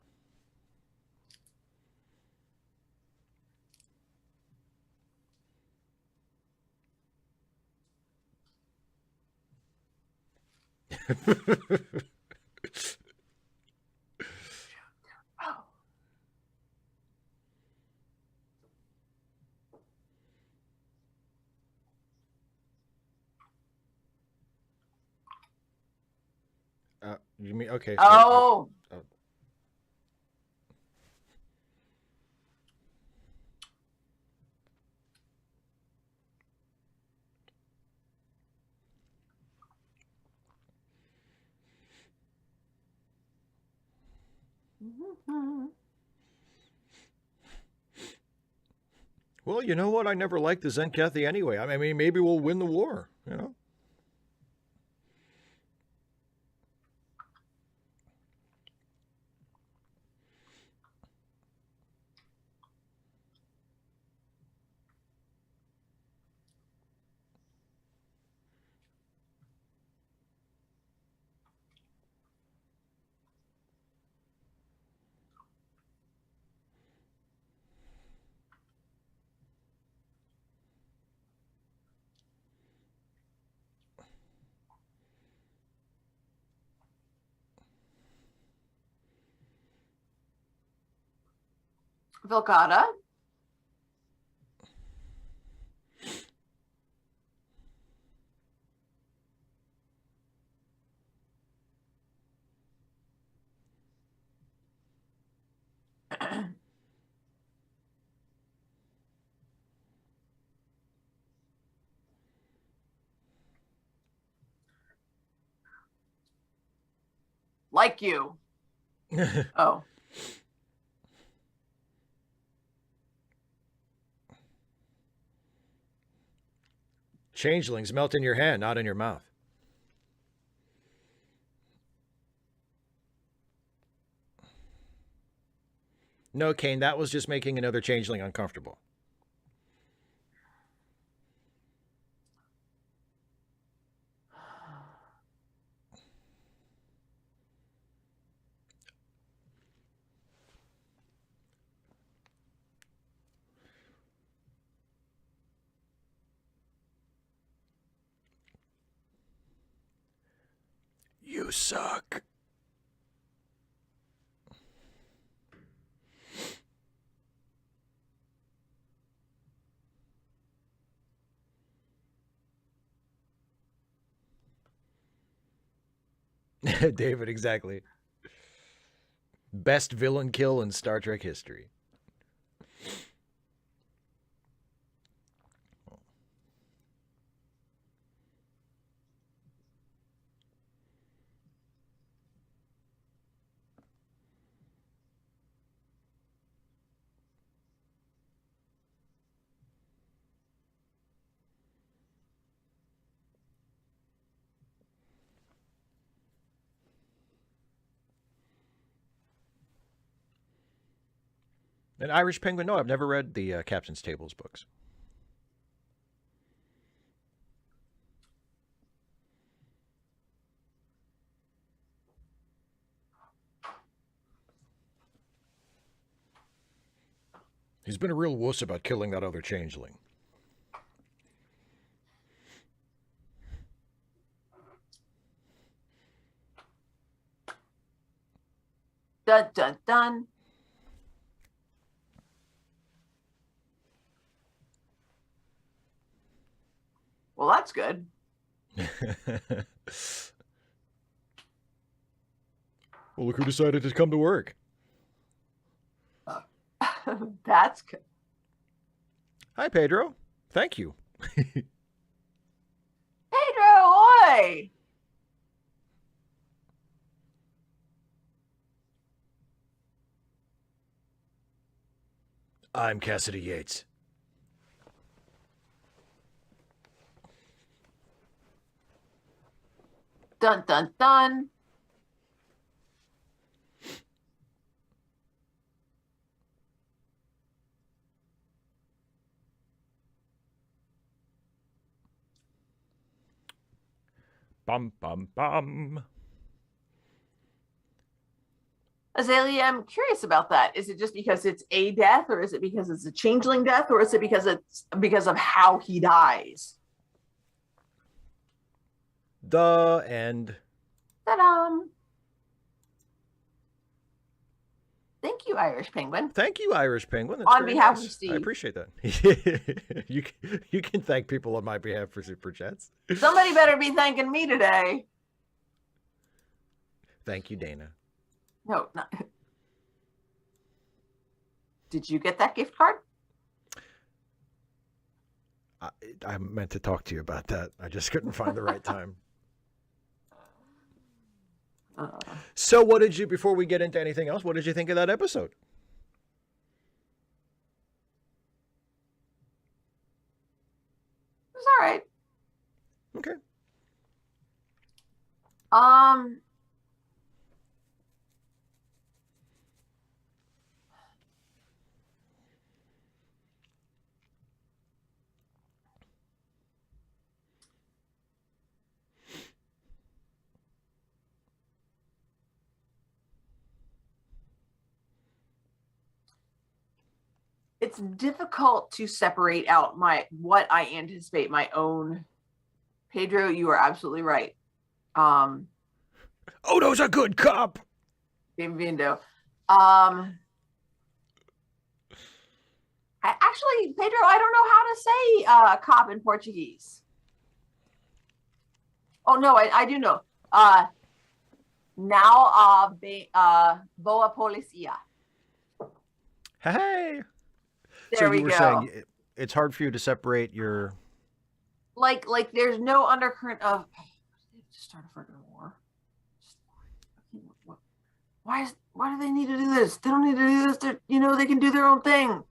Oh. You mean okay? So, Oh. well, you know what? I never liked the Zenkethi anyway. I mean, maybe we'll win the war. You know. Vilcata. Like you. Oh. Changelings melt in your hand, not in your mouth. No, Kane, that was just making another changeling uncomfortable. You suck. David, exactly. Best villain kill in Star Trek history. An Irish Penguin? No, I've never read the Captain's Tables books. He's been a real wuss about killing that other changeling. Dun, dun, dun. Well, that's good. Well, look who decided to come to work. That's good. Hi, Pedro. Thank you. Pedro, oi! I'm Cassidy Yates. Dun, dun, dun. Bum, bum, bum. Azalea, I'm curious about that. Is it just because it's a death, or is it because it's a changeling death, or is it because of how he dies? The end. Ta-da! Thank you, Irish Penguin. Thank you, Irish Penguin. That's on behalf nice. of Steve. I appreciate that. you can thank people on my behalf for super chats. Somebody better be thanking me today. Thank you, Dana. No, not. Did you get that gift card? I meant to talk to you about that. I just couldn't find the right time. So what did you, before we get into anything else, what did you think of that episode? It was all right. Okay. It's difficult to separate out what I anticipate my own. Pedro, you are absolutely right. Odo's a good cop. Bienvenido. Actually, Pedro, I don't know how to say cop in Portuguese. Oh no, I do know. Now, boa policia. Hey. There we were go. Saying it's hard for you to separate your. Like there's no undercurrent of. Start a freaking war. Why do they need to do this? They don't need to do this. They can do their own thing.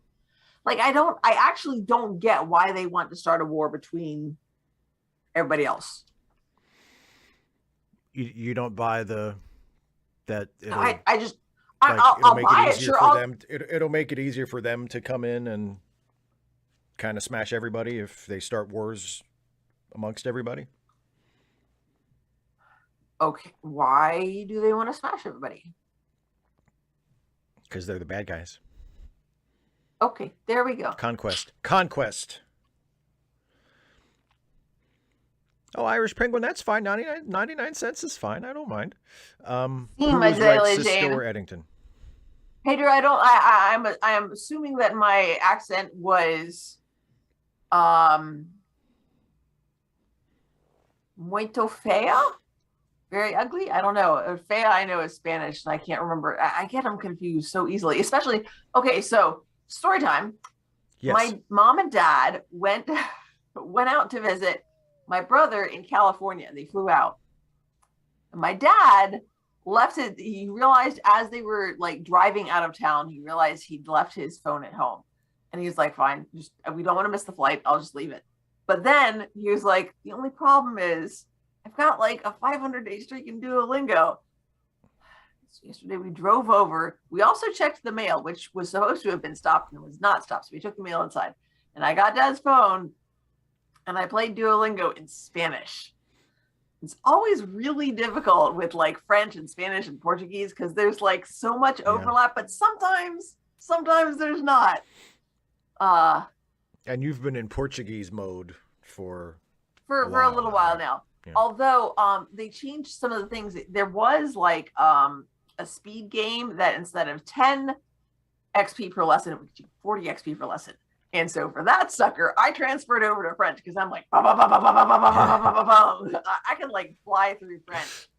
Like I actually don't get why they want to start a war between everybody else. You don't buy that. I'll buy it. Sure, it'll make it easier for them to come in and kind of smash everybody if they start wars amongst everybody. Okay, why do they want to smash everybody? Because they're the bad guys. Okay, there we go. Conquest. Oh, Irish Penguin, that's fine. 99 cents is fine. I don't mind. Who was right, Cisco or Eddington? Pedro, I am assuming that my accent was muito fea, very ugly. I don't know. Fea I know is Spanish, and I can't remember. I get them confused so easily, especially. Okay, so story time. Yes. My mom and dad went out to visit my brother in California. They flew out. My dad left it. He realized as they were like driving out of town, he realized he'd left his phone at home. And he was like, fine, we don't want to miss the flight. I'll just leave it. But then he was like, the only problem is I've got like a 500-day streak in Duolingo. So yesterday we drove over. We also checked the mail, which was supposed to have been stopped and was not stopped. So we took the mail inside. And I got Dad's phone and I played Duolingo in Spanish. It's always really difficult with like French and Spanish and Portuguese because there's like so much overlap, but sometimes there's not. And you've been in Portuguese mode for a little while now. Yeah. Although they changed some of the things. There was like a speed game that instead of 10 XP per lesson, it would give 40 XP per lesson. And so for that sucker, I transferred over to French because I'm like, I can like fly through French.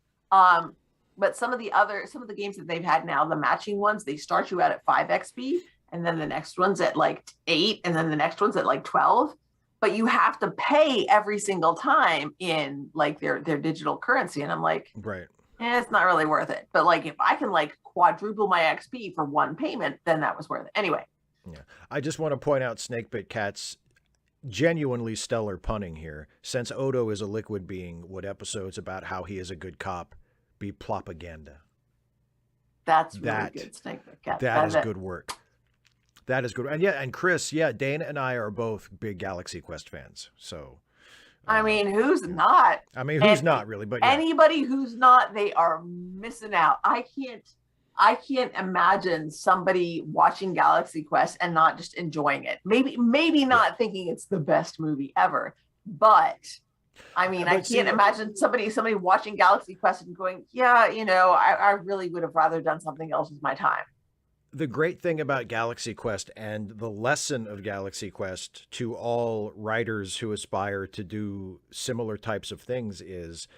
But some of the games that they've had now, the matching ones, they start you out at 5 XP, and then the next one's at like 8, and then the next one's at like 12. But you have to pay every single time in like their digital currency. And I'm like, right. It's not really worth it. But like if I can like quadruple my XP for one payment, then that was worth it. Anyway. Yeah. I just want to point out Snakebit Cat's genuinely stellar punning here. Since Odo is a liquid being, would episodes about how he is a good cop be propaganda? That's really good, Snakebit Cat. That is good work. That is good. And yeah, and Chris, yeah, Dana and I are both big Galaxy Quest fans. So I mean, who's not? I mean, who's not really, but yeah. Anybody who's not, they are missing out. I can't imagine somebody watching Galaxy Quest and not just enjoying it. Maybe not thinking it's the best movie ever, but I mean, I can't imagine somebody watching Galaxy Quest and going, yeah, you know, I really would have rather done something else with my time. The great thing about Galaxy Quest and the lesson of Galaxy Quest to all writers who aspire to do similar types of things is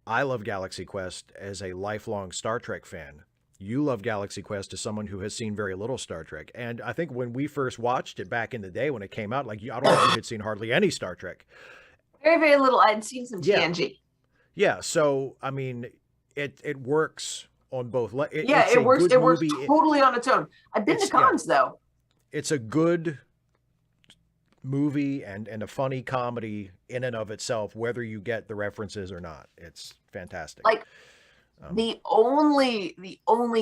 I love Galaxy Quest as a lifelong Star Trek fan. You love Galaxy Quest as someone who has seen very little Star Trek. And I think when we first watched it back in the day when it came out, like I don't know if you had seen hardly any Star Trek. Very, very little. I'd seen some TNG. Yeah. So, I mean, it works on both. It works. It works totally on its own. I've been to cons though. It's a good movie and a funny comedy in and of itself, whether you get the references or not. It's fantastic. Like the only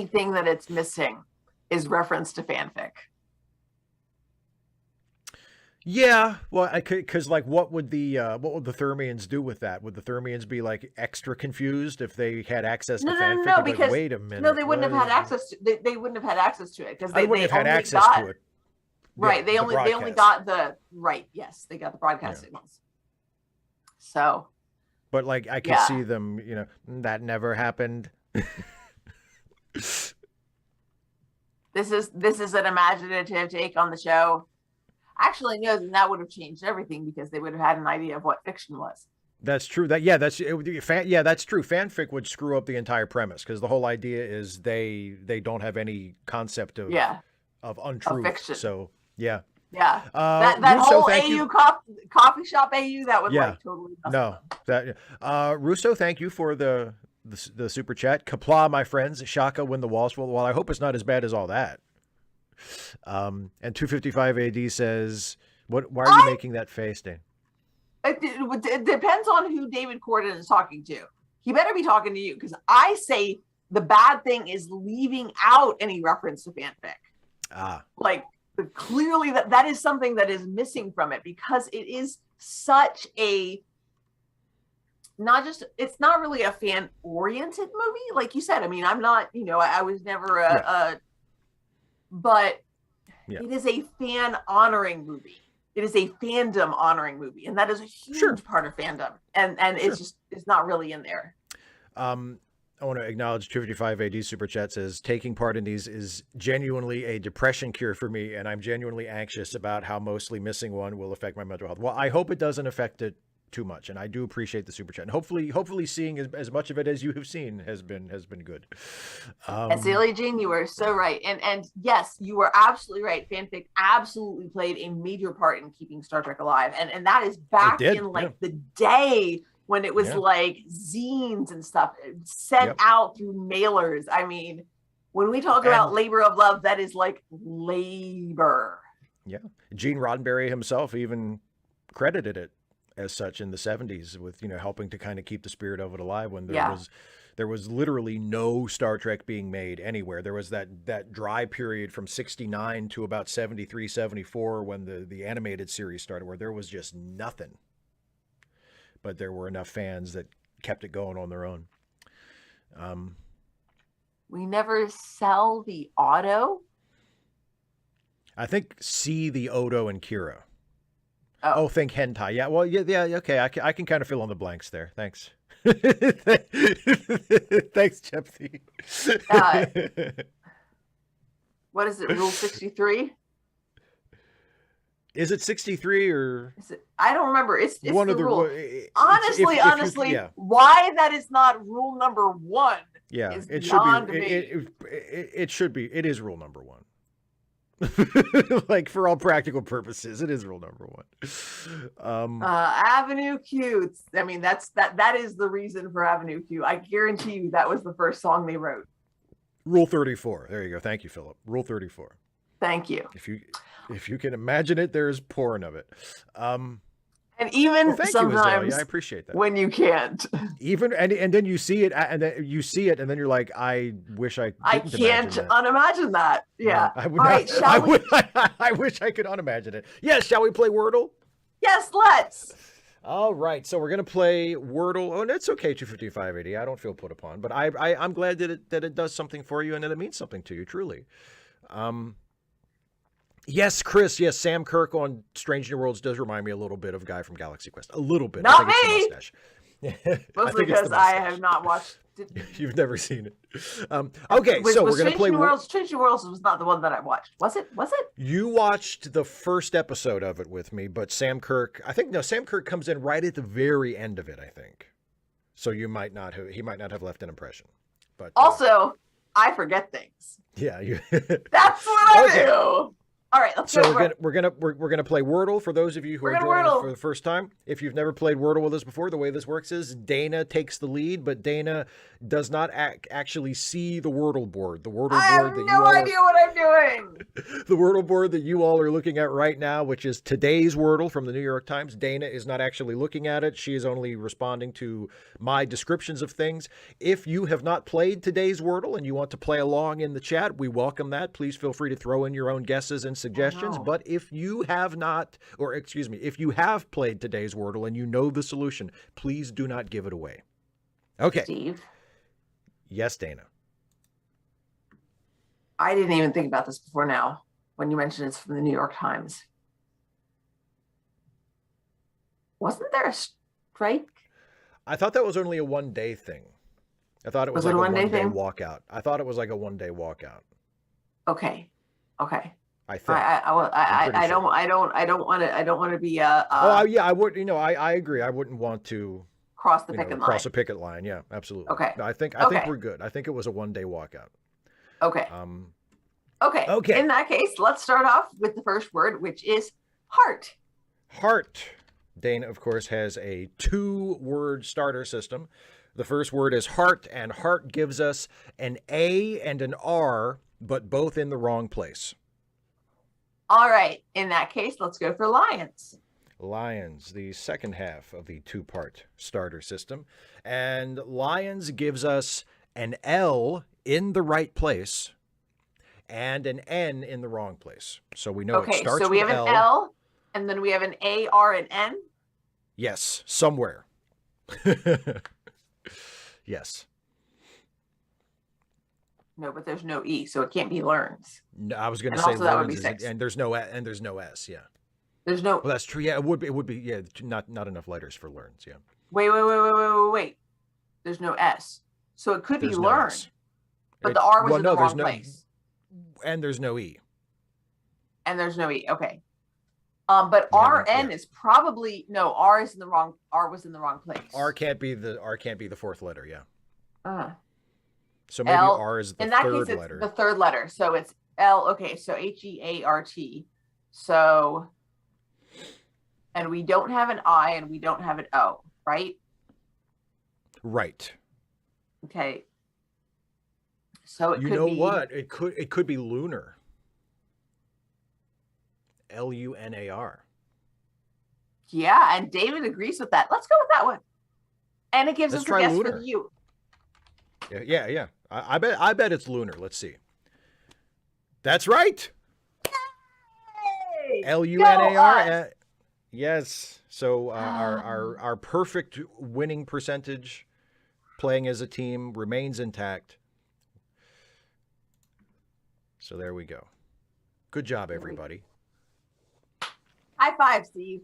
thing that it's missing is reference to fanfic. Yeah, well, because like, what would the Thermians do with that? Would the Thermians be like extra confused if they had access to fanfic? No, because like, wait a minute, no, they wouldn't have had access to. They wouldn't have had access to it because they wouldn't have had access to it. Right, they only got the right. Yes, they got the broadcast signals. So, but like, I can see them. You know, that never happened. This is an imaginative take on the show. Actually, no, then that would have changed everything because they would have had an idea of what fiction was. That's true. That's true. Fanfic would screw up the entire premise because the whole idea is they don't have any concept of untruth. Of fiction. So yeah. Yeah. That Russo, whole AU coffee shop AU that would like totally Russo, thank you for the super chat. Kapla, my friends. Shaka when the walls fall. Well, I hope it's not as bad as all that. And 255 AD says, why are you making that face, Dan? It depends on who David Corden is talking to. He better be talking to you because I say the bad thing is leaving out any reference to fanfic. Like clearly that is something that is missing from it because it is such a it's not really a fan oriented movie. Like you said, I mean, I'm not, I was never but it is a fan honoring movie. It is a fandom honoring movie, and that is a huge part of fandom. And it's not really in there. I want to acknowledge 255 AD super chat says taking part in these is genuinely a depression cure for me, and I'm genuinely anxious about how mostly missing one will affect my mental health. Well, I hope it doesn't affect it too much, and I do appreciate the super chat. And hopefully seeing as much of it as you have seen has been good. And Celia Jean, you were so right, and yes, you were absolutely right. Fanfic absolutely played a major part in keeping Star Trek alive, and that is back in the day when it was like zines and stuff sent out through mailers. I mean, when we talk about labor of love, that is like labor. Yeah, Gene Roddenberry himself even credited it as such in the 70s with, helping to kind of keep the spirit of it alive when there was There was literally no Star Trek being made anywhere. There was that dry period from 69 to about 73, 74 when the animated series started, where there was just nothing. But there were enough fans that kept it going on their own. We never sell the auto. I think see the Odo and Kira. Oh, Think hentai. Yeah, well, yeah, okay. I can kind of fill in the blanks there. Thanks. Thanks, Chepsy. What is it? Rule 63? Is it 63 or? Is it, I don't remember. It's one the of the rule. Honestly, Yeah. Why that is not rule number 1? Yeah, is it beyond should be. me. It should be. It is rule number 1. Like for all practical purposes, it is rule number 1. Avenue Q. I mean, that is the reason for Avenue Q. I guarantee you that was the first song they wrote. Rule 34. There you go. Thank you, Philip. Rule 34. Thank you. If you can imagine it, there's porn of it. And even sometimes, I appreciate that. When you can't, even and then you see it, and then you're like, I wish I can't unimagine that. Yeah. I would. All right, I wish I could unimagine it. Yes. Shall we play Wordle? Yes, let's. All right, so we're gonna play Wordle. Oh, and it's okay, 25580. I don't feel put upon, but I'm glad that it does something for you and that it means something to you, truly. Yes, Chris. Yes, Sam Kirk on Strange New Worlds does remind me a little bit of Guy from Galaxy Quest. A little bit. Not I think me. It's the mustache. Mostly because I have not watched. You've never seen it. Okay, so we're going to play. Strange New Worlds was not the one that I watched. Was it? You watched the first episode of it with me, but Sam Kirk. Sam Kirk comes in right at the very end of it. I think. So he might not have left an impression. But also, I forget things. Yeah, that's what I do. All right, let's go. So we're gonna play Wordle for those of you who are joining us for the first time. If you've never played Wordle with us before, the way this works is Dana takes the lead, but Dana does not actually see the Wordle board. The Wordle board I have no idea what I'm doing. The Wordle board that you all are looking at right now, which is today's Wordle from the New York Times. Dana is not actually looking at it. She is only responding to my descriptions of things. If you have not played today's Wordle and you want to play along in the chat, we welcome that. Please feel free to throw in your own guesses and suggestions. But if you have not, if you have played today's Wordle and you know the solution, please do not give it away. Okay. Steve. Yes, Dana. I didn't even think about this before now when you mentioned it's from the New York Times. Wasn't there a strike? I thought that was only a one-day thing. I thought it was like a one-day walkout. I thought it was like a one-day walkout. Okay. I think. I don't want to be yeah, I would. I agree. I wouldn't want to cross the picket line. Cross a picket line. Yeah, absolutely. Okay. I think we're good. I think it was a one-day walkout. Okay. Okay. In that case, let's start off with the first word, which is heart. Heart. Dana, of course, has a 2-word starter system. The first word is heart, and heart gives us an A and an R, but both in the wrong place. All right. In that case, let's go for lions. Lions, the second half of the 2-part starter system. And lions gives us an L in the right place and an N in the wrong place. So we know it starts with L. Okay, so we have an L, and then we have an A, R, and N? Yes, somewhere. Yes. No, but there's no E, so it can't be learns. No, I was going to say learns, and there's no S. Yeah. There's no. Well, that's true. Yeah, it would be. Yeah, not enough letters for learns. Yeah. Wait. There's no S, so it could be learn, but the R was in the wrong place. And there's no E. Okay. But RN is probably R is in the wrong. R was in the wrong place. R can't be the fourth letter. Yeah. So maybe L, R is the in that third case, letter. It's the third letter. So it's L. Okay, so HEART. So, and we don't have an I and we don't have an O, right? Right. Okay. So it could be. You know what? It could be lunar. LUNAR. Yeah, and David agrees with that. Let's go with that one. And it gives us a guess lunar. for you. Yeah. I bet it's lunar. Let's see. That's right. Hey, LUNAR. go us. Yes. So our perfect winning percentage playing as a team remains intact. So there we go. Good job, everybody. High five, Steve.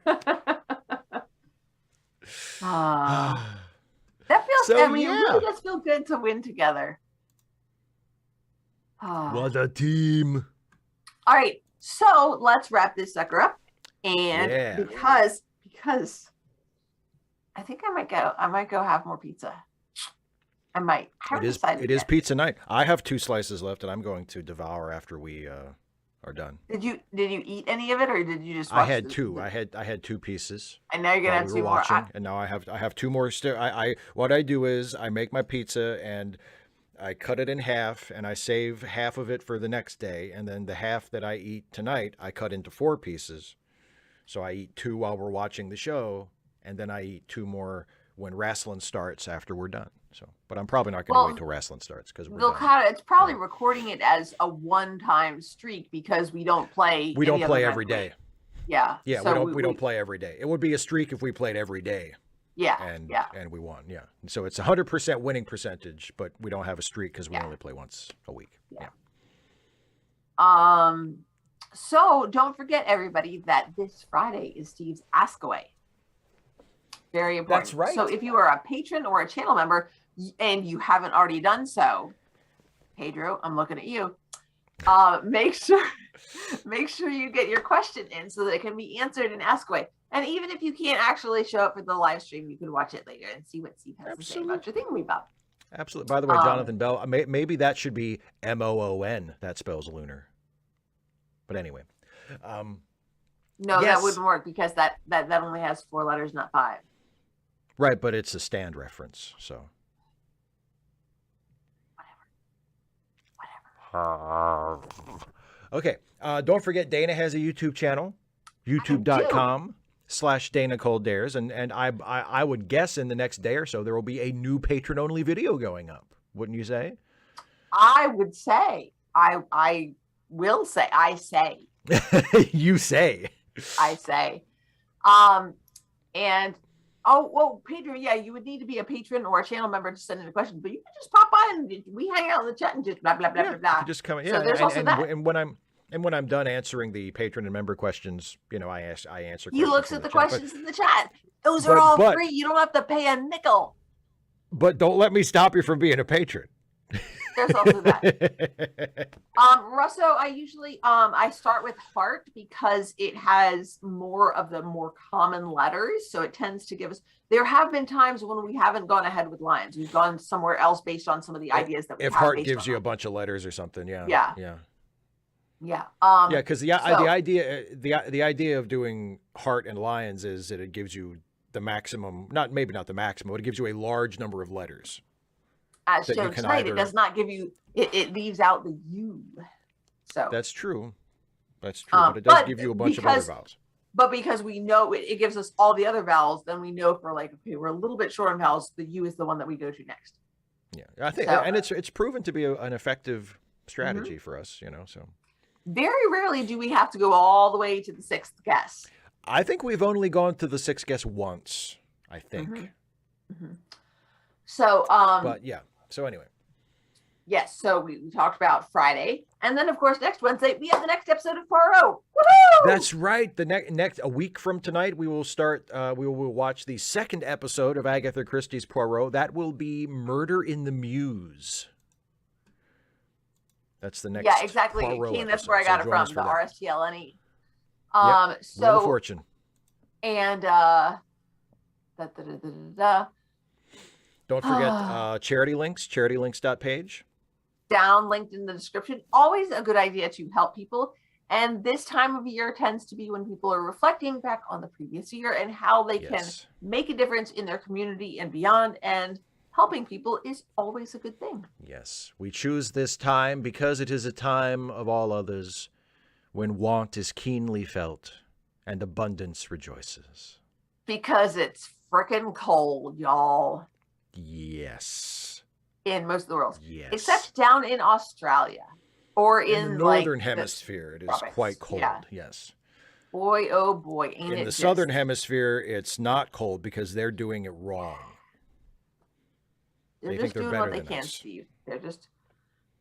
That feels, So, it yeah. really does feel good to win together. What a team. All right, so let's wrap this sucker up. And Yeah. because I think I might go have more pizza. I might. It is pizza night. I have 2 slices left, and I'm going to devour after we are done. Did you eat any of it, or did you just? I had 2. I had 2 pieces. And now you're gonna have 2 more. And now I have 2 more. What I do is I make my pizza and I cut it in half, and I save half of it for the next day, and then the half that I eat tonight I cut into 4 pieces. So I eat 2 while we're watching the show, and then I eat 2 more when wrestling starts after we're done. So, but I'm probably not going to wait till wrestling starts because it's probably recording it as a one-time streak because we don't play. We don't play every day. Yeah. Yeah, so we don't play every day. It would be a streak if we played every day. Yeah. And we won. Yeah. So it's 100% winning percentage, but we don't have a streak because we only play once a week. Yeah. So don't forget, everybody, that this Friday is Steve's Ask Away. Very important. That's right. So if you are a patron or a channel member and you haven't already done so, Pedro, I'm looking at you. Make sure you get your question in so that it can be answered in Ask Away. And even if you can't actually show up for the live stream, you can watch it later and see what Steve has to say about your thinking about. Absolutely. By the way, Jonathan Bell, maybe that should be MOON. That spells lunar. But anyway. No, that wouldn't work because that only has 4 letters, not 5. Right, but it's a stand reference, so. Whatever. Okay. Don't forget, Dana has a YouTube channel, youtube.com/Dana Cold Dares, and I would guess in the next day or so there will be a new patron-only video going up. Wouldn't you say? I would say. I will say. I say. You say. I say. And Pedro, yeah, you would need to be a patron or a channel member to send in a question, but you can just pop by and we hang out in the chat and just blah blah blah blah blah. Just come in. So there's also that. And when I'm done answering the patron and member questions, I answer. He looks at the questions in the chat. Those are all free. You don't have to pay a nickel. But don't let me stop you from being a patron. There's also that. Russo, I usually I start with heart because it has more of the more common letters, so it tends to give us. There have been times when we haven't gone ahead with lions. We've gone somewhere else based on some of the ideas that we have. If heart gives you a bunch of letters or something, yeah. Because the idea of doing heart and lions is that it gives you the maximum, not the maximum, but it gives you a large number of letters. As shown tonight, it does not give you. It leaves out the U. So that's true. But it does give you a bunch of other vowels. But because we know it gives us all the other vowels, then we know for okay, we're a little bit short on vowels. The U is the one that we go to next. Yeah, I think, and it's proven to be an effective strategy for us. So very rarely do we have to go all the way to the 6th guess. I think we've only gone to the 6th guess once. I think. So But yeah. So anyway. Yes, so we talked about Friday, and then of course next Wednesday we have the next episode of Poirot. Woohoo! That's right. The next a week from tonight we will start. We will watch the 2nd episode of Agatha Christie's Poirot. That will be Murder in the Mews. That's the next. Yeah, exactly. Poirot That's where I got it from. The RSTLNE. So Wheel of Fortune. And Don't forget charity links. Charitylinks.page. Down linked in the description. Always a good idea to help people. And this time of year tends to be when people are reflecting back on the previous year and how they can make a difference in their community and beyond. And helping people is always a good thing. Yes. We choose this time because it is a time of all others when want is keenly felt and abundance rejoices. Because it's frickin' cold, y'all. Yes. In most of the world. Yes. Except down in Australia. Or in the northern hemisphere, it is tropics. quite cold. Yeah. Yes. Boy, oh boy, ain't it In the just... southern hemisphere, it's not cold because they're doing it wrong. They're They just think they're doing better what they than can, us. Steve. They're just,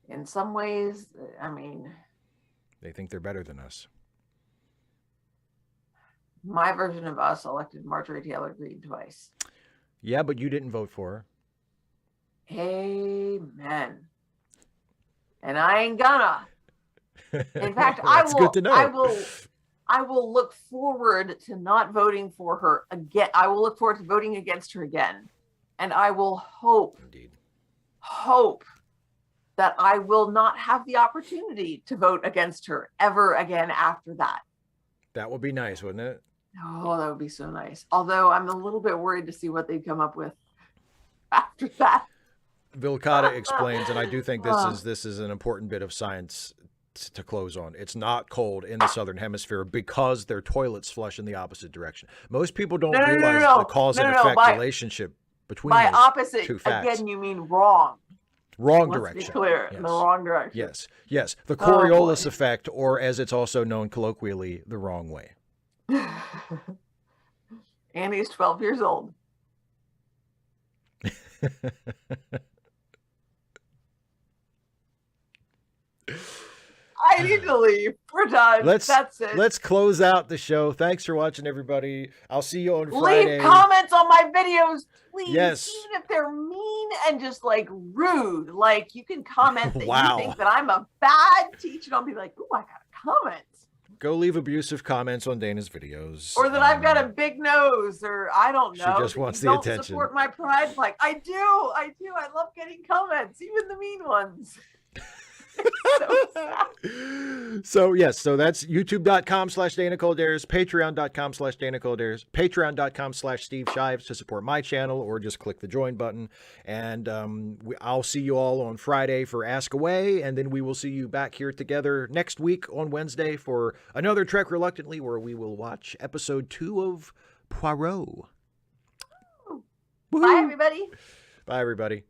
in some ways, I mean... They think they're better than us. My version of us elected Marjorie Taylor Greene twice. Yeah, but you didn't vote for her. Amen. And I ain't gonna. In fact, That's good to know. I will look forward to not voting for her again. I will look forward to voting against her again. And I will hope that I will not have the opportunity to vote against her ever again after that. That would be nice, wouldn't it? Oh, that would be so nice. Although I'm a little bit worried to see what they'd come up with after that. Vilcata explains, and I do think this is an important bit of science to close on. It's not cold in the southern hemisphere because their toilets flush in the opposite direction. Most people don't realize the cause and effect relationship between those opposite, two facts. Again, you mean wrong. Wrong Let's direction. Be clear, yes. In the wrong direction. Yes, yes. The Coriolis effect, or as it's also known colloquially, the wrong way. Annie's 12 years old. I need to leave. We're done. That's it. Let's close out the show. Thanks for watching, everybody. I'll see you on Friday. Leave comments on my videos, please. Yes. Even if they're mean and just like rude. Like you can comment that Wow. you think that I'm a bad teacher. I'll be like, ooh, I got a comment. Go leave abusive comments on Dana's videos. Or that I've got a big nose, or I don't know. She just wants the don't attention. Support my pride. Like I do. I love getting comments, even the mean ones. So yes, so that's youtube.com/Dana Coldares, patreon.com/Dana Coldares, patreon.com/Steve Shives to support my channel, or just click the join button. And I'll see you all on Friday for Ask Away, and then we will see you back here together next week on Wednesday for another Trek Reluctantly, where we will watch episode 2 of Poirot. Bye, everybody. Bye, everybody.